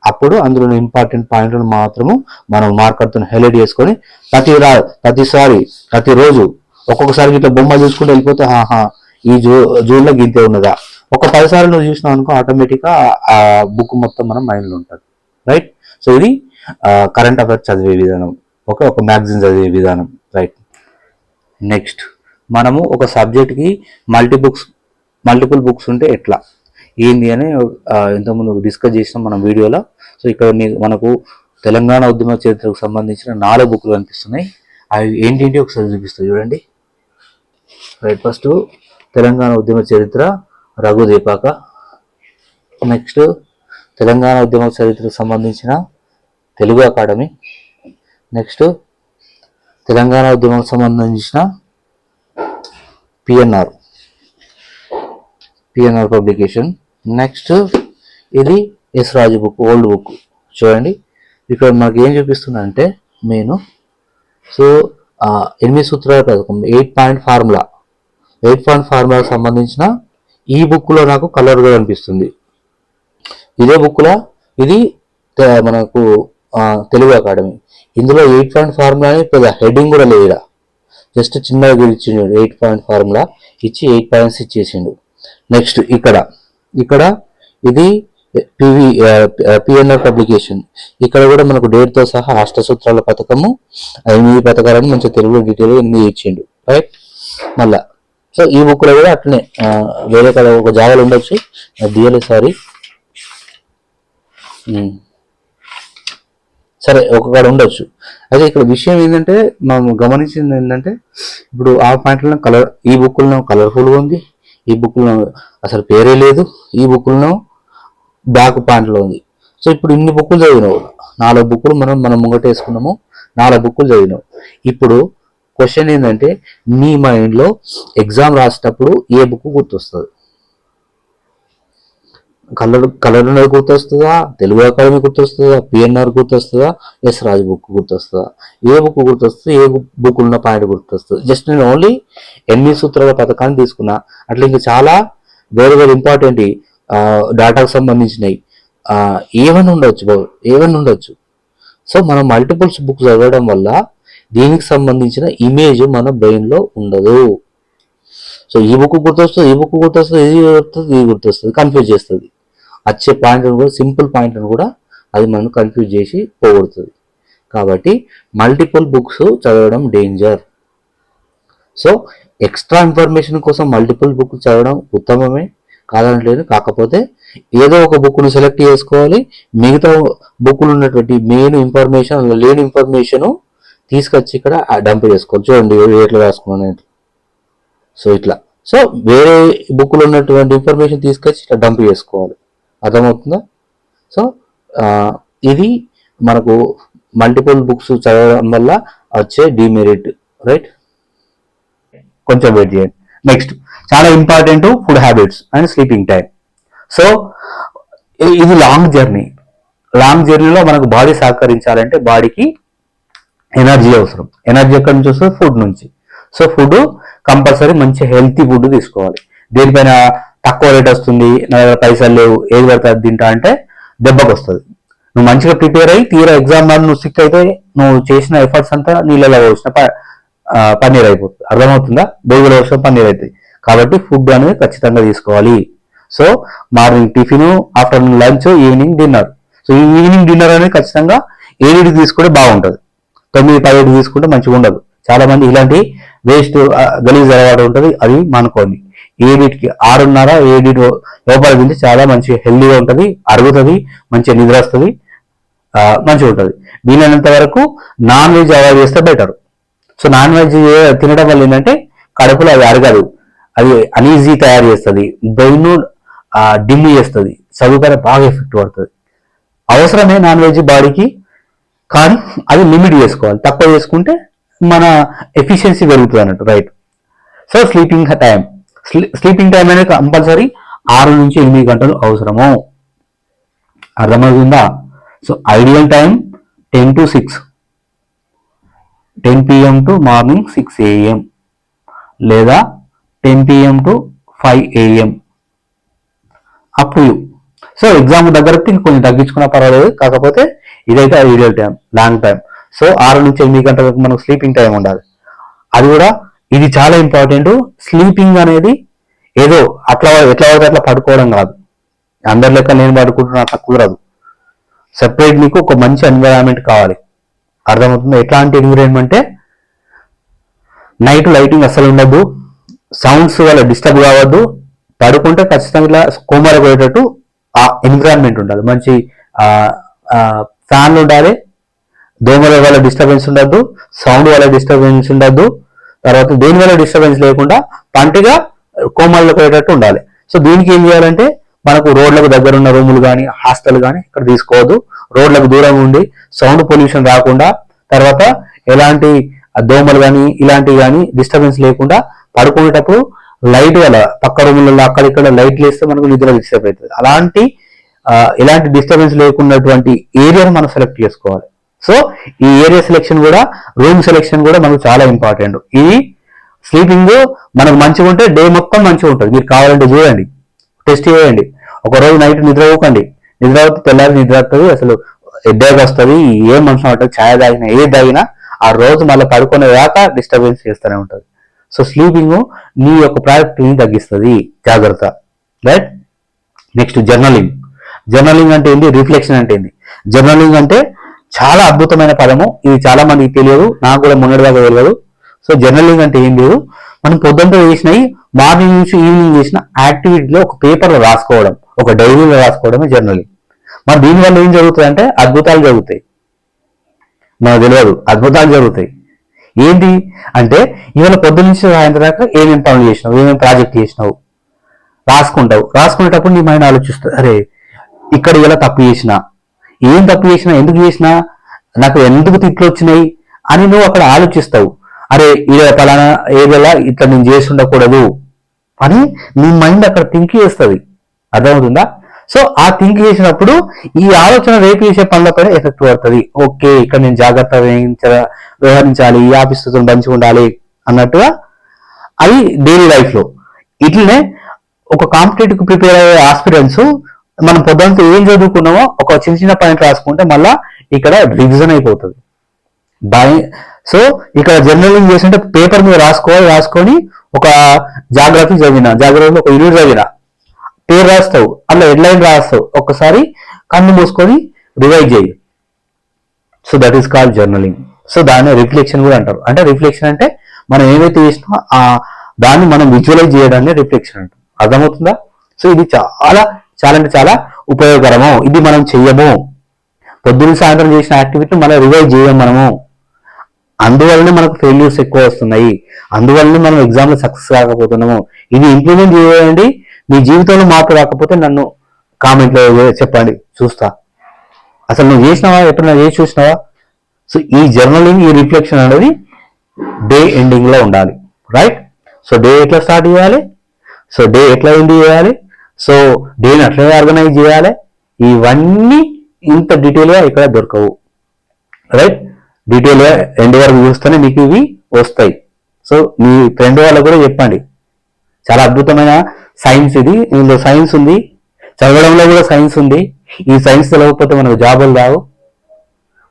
అప్పుడు అందులో ఇంపార్టెంట్ పాయింట్లను మాత్రము మనం మార్కర్తో హైలైట్ చేసుకొని ప్రతిరోజు ఒక్కొక్కసారి ఇట్లా బొమ్మ చూసుకుంటూ వెళ్ళిపోతే ఈ జూన్లో గింతే ఉన్నదా, ఒక 10 సార్లు నువ్వు చూసినావు అనుకో ఆటోమేటిక్గా ఆ బుక్ మొత్తం మనం మైండ్లో ఉంటుంది, రైట్. సో ఇది కరెంట్ అఫైర్స్ చదివే విధానం, ఒక మ్యాగజైన్ చదివే విధానం, రైట్. నెక్స్ట్ మనము ఒక సబ్జెక్ట్కి మల్టిపుల్ బుక్స్ ఉంటే ఎట్లా ఏంది అని ఇంతకుముందు డిస్కస్ చేసినాం మనం వీడియోలో. సో ఇక్కడ మనకు తెలంగాణ ఉద్యమ చరిత్రకు సంబంధించిన 4 బుక్లు కనిపిస్తున్నాయి. అవి ఏంటి ఒకసారి చూపిస్తాయి చూడండి, రైట్. ఫస్ట్ తెలంగాణ ఉద్యమ చరిత్ర రఘు దీపాక, నెక్స్ట్ తెలంగాణ ఉద్యమ చరిత్రకు సంబంధించిన తెలుగు అకాడమీ, నెక్స్ట్ తెలంగాణ ఉద్యమం సంబంధించిన పిఎన్ఆర్ పబ్లికేషన్, నెక్స్ట్ ఇది yes Raju book, old book. చూడండి ఇక్కడ మనకి ఏం చూపిస్తుందంటే నేను సో 8 సూత్రాల పథకం 8 పాయింట్ ఫార్ములాకి సంబంధించిన ఈ బుక్లో నాకు కలర్గా కనిపిస్తుంది. ఇదే బుక్లో ఇది మనకు తెలుగు అకాడమీ, ఇందులో 8 పాయింట్ ఫార్ములా అని పెద్ద హెడ్డింగ్ కూడా లేదు, జస్ట్ చిన్నగా ఇచ్చిండు 8 పాయింట్ ఫార్ములా ఇచ్చి 8 పాయింట్స్ ఇచ్చేసిండు. నెక్స్ట్ ఇక్కడ ఇది పిఎన్ఆర్ పబ్లికేషన్, ఇక్కడ కూడా మనకు డేట్తో సహా అష్టసూత్రాల పథకము 8 పథకాలను మంచి తెలుగులో డీటెయిల్ 8 ఇచ్చిండు, రైట్. మళ్ళా సో ఈ బుక్లో కూడా అట్లనే వేరే కదా ఒక జాగాలు ఉండొచ్చు, దియలే సారీ, సరే ఒక కాడ ఉండొచ్చు. అయితే ఇక్కడ విషయం ఏంటంటే మనం గమనించింది ఏంటంటే ఇప్పుడు ఆ పాయింట్లను ఈ బుక్లో కలర్ఫుల్గా ఉంది, ఈ బుక్లో అసలు పేరే లేదు, ఈ బుక్లో బ్యాక్ పాయింట్లో ఉంది. సో ఇప్పుడు ఇన్ని బుక్కులు చదివినావు, 4 బుక్కులు మనం ముంగటేసుకున్నాము, 4 బుక్కులు చదివినావు. ఇప్పుడు క్వశ్చన్ ఏంటంటే నీ మైండ్లో ఎగ్జామ్ రాసేటప్పుడు ఏ బుక్ గుర్తొస్తుంది? కలర్ గుర్తొస్తుందా, తెలుగు అకాడమీ గుర్తొస్తుందా, పిఎన్ఆర్ గుర్తొస్తుందా, ఎస్ రాజు బుక్ గుర్తొస్తుందా? ఏ బుక్ గుర్తొస్తుంది, ఏ బుక్ ఉన్న పాయింట్ గుర్తొస్తుంది? జస్ట్ నేను ఓన్లీ 8 సూత్రాల పథకాన్ని తీసుకున్నా, అట్లా ఇంకా చాలా వేరే ఇంపార్టెంట్ డేటాకు సంబంధించినవి ఏమని ఉండొచ్చు. సో మనం మల్టిపుల్స్ బుక్ చదవడం వల్ల దీనికి సంబంధించిన ఇమేజ్ మన బ్రెయిన్లో ఉండదు. సో ఈ బుక్ గుర్తొస్తుంది, ఇది గుర్తొస్తుంది, కన్ఫ్యూజ్ చేస్తుంది. వచ్చే పాయింట్లను కూడా సింపుల్ పాయింట్లను కూడా అది మనం కన్ఫ్యూజ్ చేసి పోగొడుతుంది. కాబట్టి మల్టిపుల్ బుక్స్ చదవడం డేంజర్. సో ఎక్స్ట్రా ఇన్ఫర్మేషన్ కోసం మల్టిపుల్ బుక్ చదవడం ఉత్తమమే, కాదనట్లేదు. కాకపోతే ఏదో ఒక బుక్ను సెలెక్ట్ చేసుకోవాలి, మిగతా బుక్లు ఉన్నటువంటి మెయిన్ ఇన్ఫర్మేషన్ లేని ఇన్ఫర్మేషన్ తీసుకొచ్చి ఇక్కడ డంప్ చేసుకోవాలి. చూడండి ఎట్లా రాసుకున్నాను. సో ఇట్లా వేరే బుక్లో ఉన్నటువంటి ఇన్ఫర్మేషన్ తీసుకొచ్చి ఇట్లా డంప్ చేసుకోవాలి, అర్థమవుతుందా? సో ఇది మనకు మల్టిపుల్ బుక్స్ చదవడం వల్ల వచ్చే డిమెరిట్, రైట్. కొంచెం వెయిట్ చేయండి. నెక్స్ట్ చాలా important food habits and sleeping time. So ఇది లాంగ్ జర్నీలో మనకు బాడీ సహకరించాలంటే బాడీకి ఎనర్జీ అవసరం. ఎనర్జీ ఎక్కడి నుంచి వస్తుంది? ఫుడ్ నుంచి. సో ఫుడ్ కంపల్సరీ మంచి హెల్తీ ఫుడ్ తీసుకోవాలి. దేనిపైన తక్కువ రేట్ వస్తుంది, నా దగ్గర పైసలు లేవు, ఏది పడితే అది తింటా అంటే దెబ్బకు వస్తుంది. నువ్వు మంచిగా ప్రిపేర్ అయ్యి తీరా ఎగ్జామ్ నాడు నువ్వు సిక్ అయితే నువ్వు చేసిన ఎఫర్ట్స్ అంతా నీళ్ళలో పోసిన పన్నీర్ అయిపోతుంది, అర్థమవుతుందా? బొరుగులో పోసిన పన్నీర్ అవుతుంది. కాబట్టి ఫుడ్ అనేది ఖచ్చితంగా తీసుకోవాలి. So morning tiffin, afternoon lunch, evening dinner. So ఈ ఈవినింగ్ డిన్నర్ అనేది ఖచ్చితంగా 7 తీసుకుంటే బాగుంటుంది, 9-10 తీసుకుంటే మంచిగా ఉండదు. చాలా మంది ఇలాంటి వేస్ట్ గలీజ్ అలవాటు ఉంటుంది, అది మానుకోండి. 7కి 6:30-7 లోపల తింటే చాలా మంచి హెల్దీగా ఉంటుంది, అరుగుతుంది, మంచిగా నిద్ర వస్తుంది, మంచిగా ఉంటుంది. వీలైనంత వరకు నాన్ వెజ్ అవాయిడ్ చేస్తే బెటర్. సో నాన్ వెజ్ తినడం వల్ల ఏంటంటే కడుపులో అది అరగదు, అది అనీజీ తయారు చేస్తుంది, బ్రెయిన్ డిమ్ చేస్తుంది, చదువుపైన బాగా ఎఫెక్ట్ పడుతుంది. అవసరమే నాన్ వెజ్ బాడీకి, కానీ అది లిమిట్ చేసుకోవాలి. తక్కువ చేసుకుంటే మన ఎఫిషియన్సీ పెరుగుతుంది అన్నట్టు, రైట్. సో స్లీపింగ్ టైం అనేది కంపల్సరీ 6-8 గంటలు అవసరము, అర్థమవుతుందా? So ideal time 10 to 6, 10 PM to morning 6 AM లేదా 10 PM to 5 AM up to you. So exam దగ్గరకి కొంచెం తగ్గించుకున్నా పర్వాలేదు, కాకపోతే ఇదైతే ideal time, long time. So 6 నుంచి 8 గంటల వరకు మనకు స్లీపింగ్ టైం ఉండాలి. అది కూడా ఇది చాలా ఇంపార్టెంట్. స్లీపింగ్ అనేది ఏదో అట్లా ఎట్లా పడితే అట్లా పడుకోవడం కాదు. అందరి లెక్క నేను పడుకుంటున్నా అట్లా కుదరదు. సెపరేట్ నీకు ఒక మంచి ఎన్విరాన్మెంట్ కావాలి. అర్థమవుతుంది? ఎట్లాంటి ఎన్విరాన్మెంట్ అంటే నైట్ లైటింగ్ అస్సలు ఉండద్దు, సౌండ్స్ వల్ల డిస్టర్బ్ కావద్దు, పడుకుంటే ఖచ్చితంగా ఇట్లా కోమర పోయేటట్టు ఆ ఎన్విరాన్మెంట్ ఉండాలి. మంచి ఫ్యాన్లు ఉండాలి, దోమల వల్ల డిస్టర్బెన్స్ ఉండద్దు, సౌండ్ వల్ల డిస్టర్బెన్స్ ఉండద్దు, తర్వాత దేని వల్ల డిస్టర్బెన్స్ లేకుండా పంటిగా కోమల్లో పోయేటట్టు ఉండాలి. సో దీనికి ఏం చేయాలంటే మనకు రోడ్లకు దగ్గర ఉన్న రూములు కానీ హాస్టల్ కానీ ఇక్కడ తీసుకోవద్దు. రోడ్లకు దూరంగా ఉండి సౌండ్ పొల్యూషన్ రాకుండా, తర్వాత ఎలాంటి దోమలు కానీ ఇలాంటివి కానీ డిస్టర్బెన్స్ లేకుండా పడుకునేటప్పుడు లైట్ వల్ల పక్క రూములలో అక్కడిక్కడ లైట్లు వేస్తే మనకు నిద్ర డిస్టర్బ్ అవుతుంది. ఎలాంటి డిస్టర్బెన్స్ లేకున్నటువంటి ఏరియాను మనం సెలెక్ట్ చేసుకోవాలి. సో ఈ ఏరియా సెలెక్షన్ కూడా, రూమ్ సెలెక్షన్ కూడా మనకు చాలా ఇంపార్టెంట్. ఇది స్లీపింగ్ మనకు మంచిగా ఉంటే డే మొత్తం మంచిగా ఉంటుంది. మీరు కావాలంటే చూడండి, టెస్ట్ చేయండి. ఒకరోజు నైట్ నిద్ర పోకండి, నిద్ర అవుతుంది, తెల్లారి నిద్ర అవుతుంది, అసలు హెడ్ఏక్ వస్తుంది, ఏం మనసు ఉంటుంది, ఛాయ్ తాగినా ఏది తాగినా ఆ రోజు మళ్ళీ పడుకునే దాకా డిస్టర్బెన్స్ చేస్తూనే ఉంటుంది. సో స్లీపింగ్ నీ యొక్క ప్రొడక్టివిటీని తగ్గిస్తుంది, జాగ్రత్త. రైట్. Next journaling. జర్నలింగ్ అంటే ఏంటి? రిఫ్లెక్షన్ అంటే ఏంటి? జర్నలింగ్ అంటే చాలా అద్భుతమైన పదము. ఇది చాలా మందికి తెలియదు, నాకు కూడా మొన్నటిదాకా తెలియదు. సో జర్నలింగ్ అంటే ఏం లేదు, మనం పొద్దుంతో చేసినవి మార్నింగ్ నుంచి ఈవినింగ్ చేసిన యాక్టివిటీలో ఒక పేపర్లో రాసుకోవడం, ఒక డైరీలో రాసుకోవడమే జర్నలింగ్. మరి దీనివల్ల ఏం జరుగుతుంది అంటే అద్భుతాలు జరుగుతాయి. మనకు తెలియదు, అద్భుతాలు జరుగుతాయి. ఏంటి అంటే ఇవాళ పొద్దు నుంచి సాయంత్రం దాకా ఏమేమి పనులు చేసినావు, ఏమేమి ప్రాజెక్ట్ చేసినావు రాసుకుంటావు. రాసుకునేటప్పుడు నీ మైండ్ ఆలోచిస్తుంది, అరే ఇక్కడ ఇలా తప్పు చేసినా, ఏం తప్పు చేసినా, ఎందుకు చేసినా, నాకు ఎందుకు తిట్లు వచ్చినాయి అని నువ్వు అక్కడ ఆలోచిస్తావు. అరే ఇలా పలానా ఏదైనా ఇట్లా నేను చేసి ఉండకూడదు అని నీ మైండ్ అక్కడ థింక్ చేస్తుంది. అర్థమవుతుందా? సో ఆ థింక్ చేసినప్పుడు ఈ ఆలోచన రేపు చేసే పనులపైన ఎఫెక్ట్ పడుతుంది. ఓకే, ఇక్కడ నేను జాగ్రత్త వ్యవహరించాలి, ఈ ఆఫీసుతో మంచిగా ఉండాలి అన్నట్టుగా అది డైలీ లైఫ్ లో. ఇట్లనే ఒక కాంపిటేటివ్ ప్రిపేర్ అయ్యే ఆస్పిరెంట్స్ మనం పొద్దుంతా ఏం చదువుకున్నామో ఒక చిన్న చిన్న పాయింట్ రాసుకుంటే మళ్ళా ఇక్కడ రివిజన్ అయిపోతుంది. సో ఇక్కడ జర్నలింగ్ చేస్తుంటే పేపర్ మీద రాసుకొని ఒక జాగ్రత్తలో ఒక యూనిట్ చదివిన పేరు రాస్తావు, అలా హెడ్లైన్ రాస్తావు, ఒక్కసారి కన్ను మూసుకొని రివైజ్ చేయి. So that is called journaling. So దాన్ని రిఫ్లెక్షన్ కూడా అంటారు. అంటే రిఫ్లెక్షన్ అంటే మనం ఏమైతే చేసినా దాన్ని మనం విజువలైజ్ చేయడాన్ని రిఫ్లెక్షన్ అంటారు. అర్థమవుతుందా? సో ఇది చాలా చాలా అంటే చాలా ఉపయోగకరము. ఇది మనం చెయ్యము, పొద్దున్న సాయంత్రం చేసిన యాక్టివిటీని మనం రివైజ్ చేయము మనము. అందువల్లనే మనకు ఫెయిల్యూర్స్ ఎక్కువ వస్తున్నాయి, అందువల్లనే మనం ఎగ్జామ్లో సక్సెస్ కాకపోతున్నాము. ఇది ఇంప్లిమెంట్ చేయండి. మీ జీవితంలో మార్పు రాకపోతే నన్ను కామెంట్లో చెప్పండి, చూస్తా. అసలు నువ్వు చేసినావా, ఎప్పుడైనా చేసి చూసినావా? సో ఈ జర్నలింగ్, ఈ రిఫ్లెక్షన్ అనేది డే ఎండింగ్ లో ఉండాలి. రైట్. సో డే ఎట్లా స్టార్ట్ చేయాలి, సో డే ఎట్లా ఎండ్ చేయాలి, సో డేని అట్లా ఆర్గనైజ్ చేయాలి, ఇవన్నీ ఇంత డీటెయిల్గా ఇక్కడ దొరకవు. రైట్. డీటెయిల్గా ఎండ్ వరకు చూస్తేనే మీకు ఇవి వస్తాయి. సో మీ ఫ్రెండ్ వాళ్ళకు కూడా చెప్పండి. చాలా అద్భుతమైన సైన్స్ ఇది, ఇందులో సైన్స్ ఉంది, చదవడంలో కూడా సైన్స్ ఉంది. ఈ సైన్స్ తెలియకపోతే మనకు జాబులు రావు,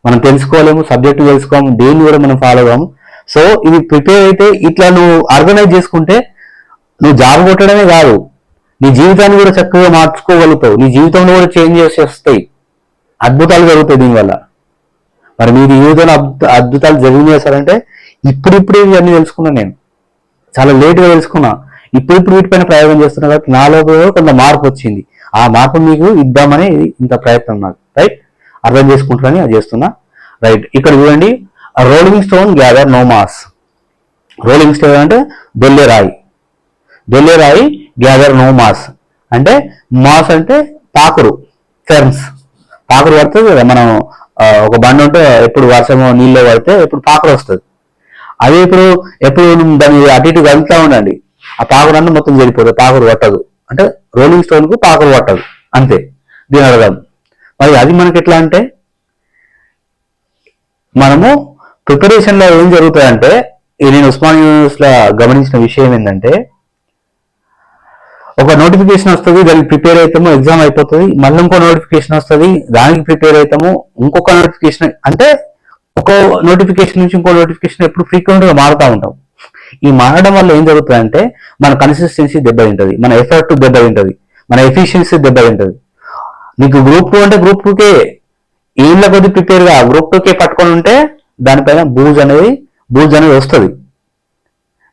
మనం తెలుసుకోలేము, సబ్జెక్టు తెలుసుకోము, దేన్ని కూడా మనం ఫాలో అవ్వము. సో ఇది ప్రిపేర్ అయితే ఇట్లా నువ్వు ఆర్గనైజ్ చేసుకుంటే నువ్వు జాబ్ కొట్టడమే కాదు, నీ జీవితాన్ని కూడా చక్కగా మార్చుకోగలుగుతావు, నీ జీవితంలో కూడా చేంజెస్ వస్తాయి, అద్భుతాలు జరుగుతాయి దీనివల్ల. మరి మీ జీవితంలో అద్భుతాలు జరిగినాయంటే ఇప్పుడిప్పుడే ఇవన్నీ తెలుసుకున్నాను నేను, చాలా లేట్గా తెలుసుకున్నా. ఇప్పుడు వీటిపైన ప్రయోగం చేస్తున్నా కాబట్టి నా లోపల కొంత మార్పు వచ్చింది. ఆ మార్పు మీకు ఇద్దామని ఇంత ప్రయత్నం నాకు. రైట్. అర్థం చేసుకుంటారని అది చేస్తున్నా. రైట్. ఇక్కడ చూడండి, rolling stone gather no moss. Rolling stone అంటే దొల్లెరాయి, దొల్లెరాయి గ్యాదర్ నో మాస్ అంటే మాస్ అంటే పాకురు, ఫెర్న్స్. పాకురు పడుతుంది కదా, మనం ఒక బండి ఉంటే ఎప్పుడు వర్షము నీళ్ళు పడితే ఎప్పుడు పాకురు వస్తుంది. అది ఎప్పుడు దాన్ని అటు ఇటు కలుపుతూ ఉండండి, ఆ పాకురు అన్న మొత్తం జరిపోతుంది, పాకురు పట్టదు. అంటే రోలింగ్ స్టోన్ కు పాకురు పట్టదు, అంతే దీని అర్థం. మరి అది మనకి ఎట్లా అంటే, మనము ప్రిపరేషన్ లో ఏం జరుగుతుందంటే, నేను ఉస్మానియా యూనివర్సిటీలో గమనించిన విషయం ఏంటంటే, ఒక నోటిఫికేషన్ వస్తుంది, దానికి ప్రిపేర్ అవుతాము, ఎగ్జామ్ అయిపోతుంది, మళ్ళీ ఇంకో నోటిఫికేషన్ వస్తుంది, దానికి ప్రిపేర్ అవుతాము, ఇంకొక నోటిఫికేషన్, అంటే ఒక నోటిఫికేషన్ నుంచి ఇంకో నోటిఫికేషన్ ఎప్పుడు ఫ్రీక్వెంట్ గా మారుతూ ఉంటాం. ఈ మారడం వల్ల ఏం జరుగుతుందంటే మన కన్సిస్టెన్సీ దెబ్బతింటది, మన ఎఫర్ట్ దెబ్బతింటది, మన ఎఫిషియన్సీ దెబ్బతింటది. నీకు గ్రూప్ 2 అంటే గ్రూప్ 2కే ఏళ్ళ కొద్ది ప్రిపేర్ గా గ్రూప్ 2కే పట్టుకొని ఉంటే దానిపైన బూజ్ అనేది వస్తుంది.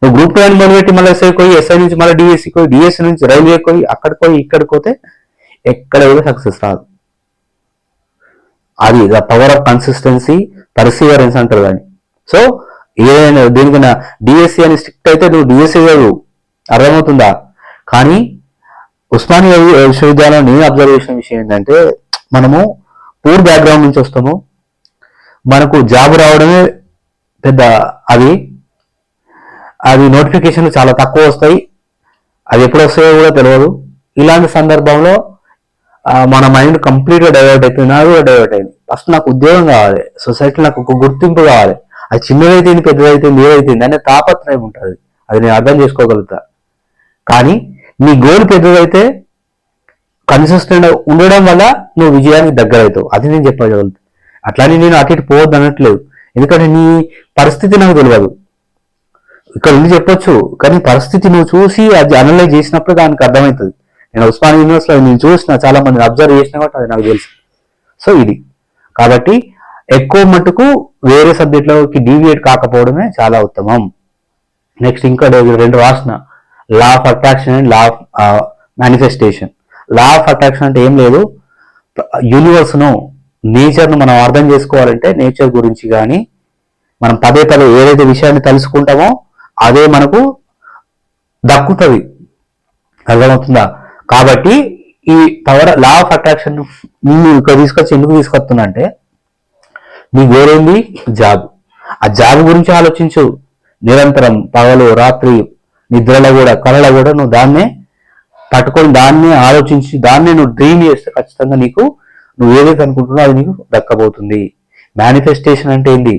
నువ్వు గ్రూప్ 2 అని మొదలుపెట్టి మళ్ళీ ఎస్ఐ పోయి, ఎస్ఐ నుంచి మళ్ళీ డిఎస్సి పోయి, డిఎస్సి నుంచి రైల్వే పోయి, అక్కడికి పోయి ఇక్కడికి పోతే ఎక్కడ కూడా సక్సెస్ రాదు. అది the power of consistency, Perseverance అంటారు దాన్ని. సో ఏదైనా దేనికైనా డిఎస్సి అని స్ట్రిక్ట్ అయితే నువ్వు డిఎస్సి చదువు, అర్థమవుతుందా? కానీ ఉస్మానియా విశ్వవిద్యాలయం నేను అబ్జర్వ్ చేసిన విషయం ఏంటంటే మనము పూర్ బ్యాక్గ్రౌండ్ నుంచి వస్తాము, మనకు జాబ్ రావడమే పెద్ద అది నోటిఫికేషన్లు చాలా తక్కువ వస్తాయి, అది ఎప్పుడు వస్తాయో కూడా తెలియదు. ఇలాంటి సందర్భంలో మన మైండ్ కంప్లీట్గా డైవర్ట్ అయిపోయింది, నాకు కూడా డైవర్ట్ అయింది. ఫస్ట్ నాకు ఉద్యోగం కావాలి, సొసైటీలో నాకు ఒక గుర్తింపు కావాలి, అది చిన్నదైతే పెద్దదైతే ఏదైతే అనే తాపత్రయం ఉంటుంది, అది నేను అర్థం చేసుకోగలుగుతా. కానీ నీ గోల్ పెద్దదైతే కన్సిస్టెంట్ ఉండడం వల్ల నువ్వు విజయానికి దగ్గర అవుతావు, అది నేను చెప్పగలుగుతా. అట్లానే నేను అటు ఇటు పోవద్దు అనట్లేదు, ఎందుకంటే నీ పరిస్థితి నాకు తెలియదు, ఇక్కడ ఉంది చెప్పొచ్చు, కానీ పరిస్థితి నువ్వు చూసి అది అనలైజ్ చేసినప్పుడు దానికి అర్థమవుతుంది. నేను ఉస్మానియా యూనివర్సిటీలో నేను చూసిన, చాలా మందిని అబ్జర్వ్ చేసినా కాబట్టి అది నాకు తెలుసు. సో ఇది కాబట్టి ఎక్కువ మటుకు వేరే సబ్జెక్టులోకి డీవియేట్ కాకపోవడమే చాలా ఉత్తమం. నెక్స్ట్ ఇంకా 2 రాసిన, law of attraction and law of manifestation. Law of attraction అంటే ఏం లేదు, యూనివర్స్ను, నేచర్ను మనం అర్థం చేసుకోవాలంటే నేచర్ గురించి కానీ మనం పదే ఏదైతే విషయాన్ని తెలుసుకుంటామో అదే మనకు దక్కుతుంది, అర్థమవుతుందా? కాబట్టి ఈ పవర్ లా ఆఫ్ అట్రాక్షన్ నేను ఇక్కడ ఎందుకు తీసుకొస్తున్నా అంటే నీ గోరేంది జాబ్, ఆ జాబ్ గురించి ఆలోచించు నిరంతరం, పగలు రాత్రి నిద్రలో కూడా కళలో కూడా నువ్వు దాన్నే పట్టుకొని దాన్నే ఆలోచించి దాన్నే నువ్వు డ్రీమ్ చేస్తే ఖచ్చితంగా నీకు నువ్వు ఏదైతే అనుకుంటున్నావు అది నీకు దక్కబోతుంది. మేనిఫెస్టేషన్ అంటే ఏంటి?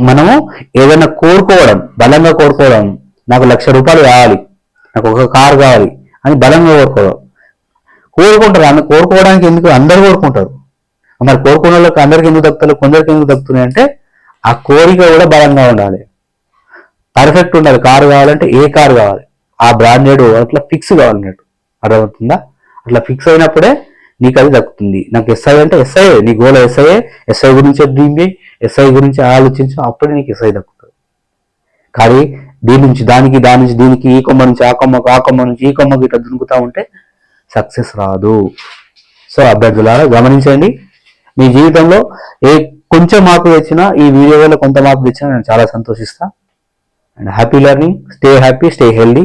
మనము ఏదైనా కోరుకోవడం, బలంగా కోరుకోవడం, నాకు 1,00,000 రూపాయలు కావాలి, నాకు ఒక కారు కావాలి అని బలంగా కోరుకుంటారు. అన్న కోరుకోవడానికి ఎందుకు అందరు కోరుకుంటారు, మరి కోరుకునే వాళ్ళకి అందరికి ఎందుకు దక్కుతారు, కొందరికి ఎందుకు దక్కుతున్నాయి అంటే ఆ కోరిక కూడా బలంగా ఉండాలి, పర్ఫెక్ట్ ఉండాలి. కారు కావాలంటే ఏ కారు కావాలి, ఆ బ్రాండెడ్ అట్లా ఫిక్స్ కావాలన్నట్టు, అర్థమవుతుందా? అట్లా ఫిక్స్ అయినప్పుడే నీకు అది దక్కుతుంది. నాకు ఎస్ఐ అంటే ఎస్ఐ, నీ గోల్ ఎస్ఐ గురించి డ్రీమ్ చేయి, ఎస్ఐ గురించి ఆలోచించు, అప్పుడే నీకు ఎస్ఐ దక్కుతుంది. కానీ దీని నుంచి దానికి, దాని నుంచి దీనికి, ఈ కొమ్మ నుంచి ఆ కొమ్మకు, ఆ కొమ్మ నుంచి ఈ కొమ్మకి ఇట్లా దునుకుతా ఉంటే సక్సెస్ రాదు. సో అభ్యర్థులారా గమనించండి, మీ జీవితంలో కొంచెం మార్పు తెచ్చినా, ఈ వీడియో వల్ల కొంత మార్పు తెచ్చినా నేను చాలా సంతోషిస్తా. And happy learning, stay happy, stay healthy,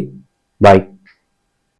bye.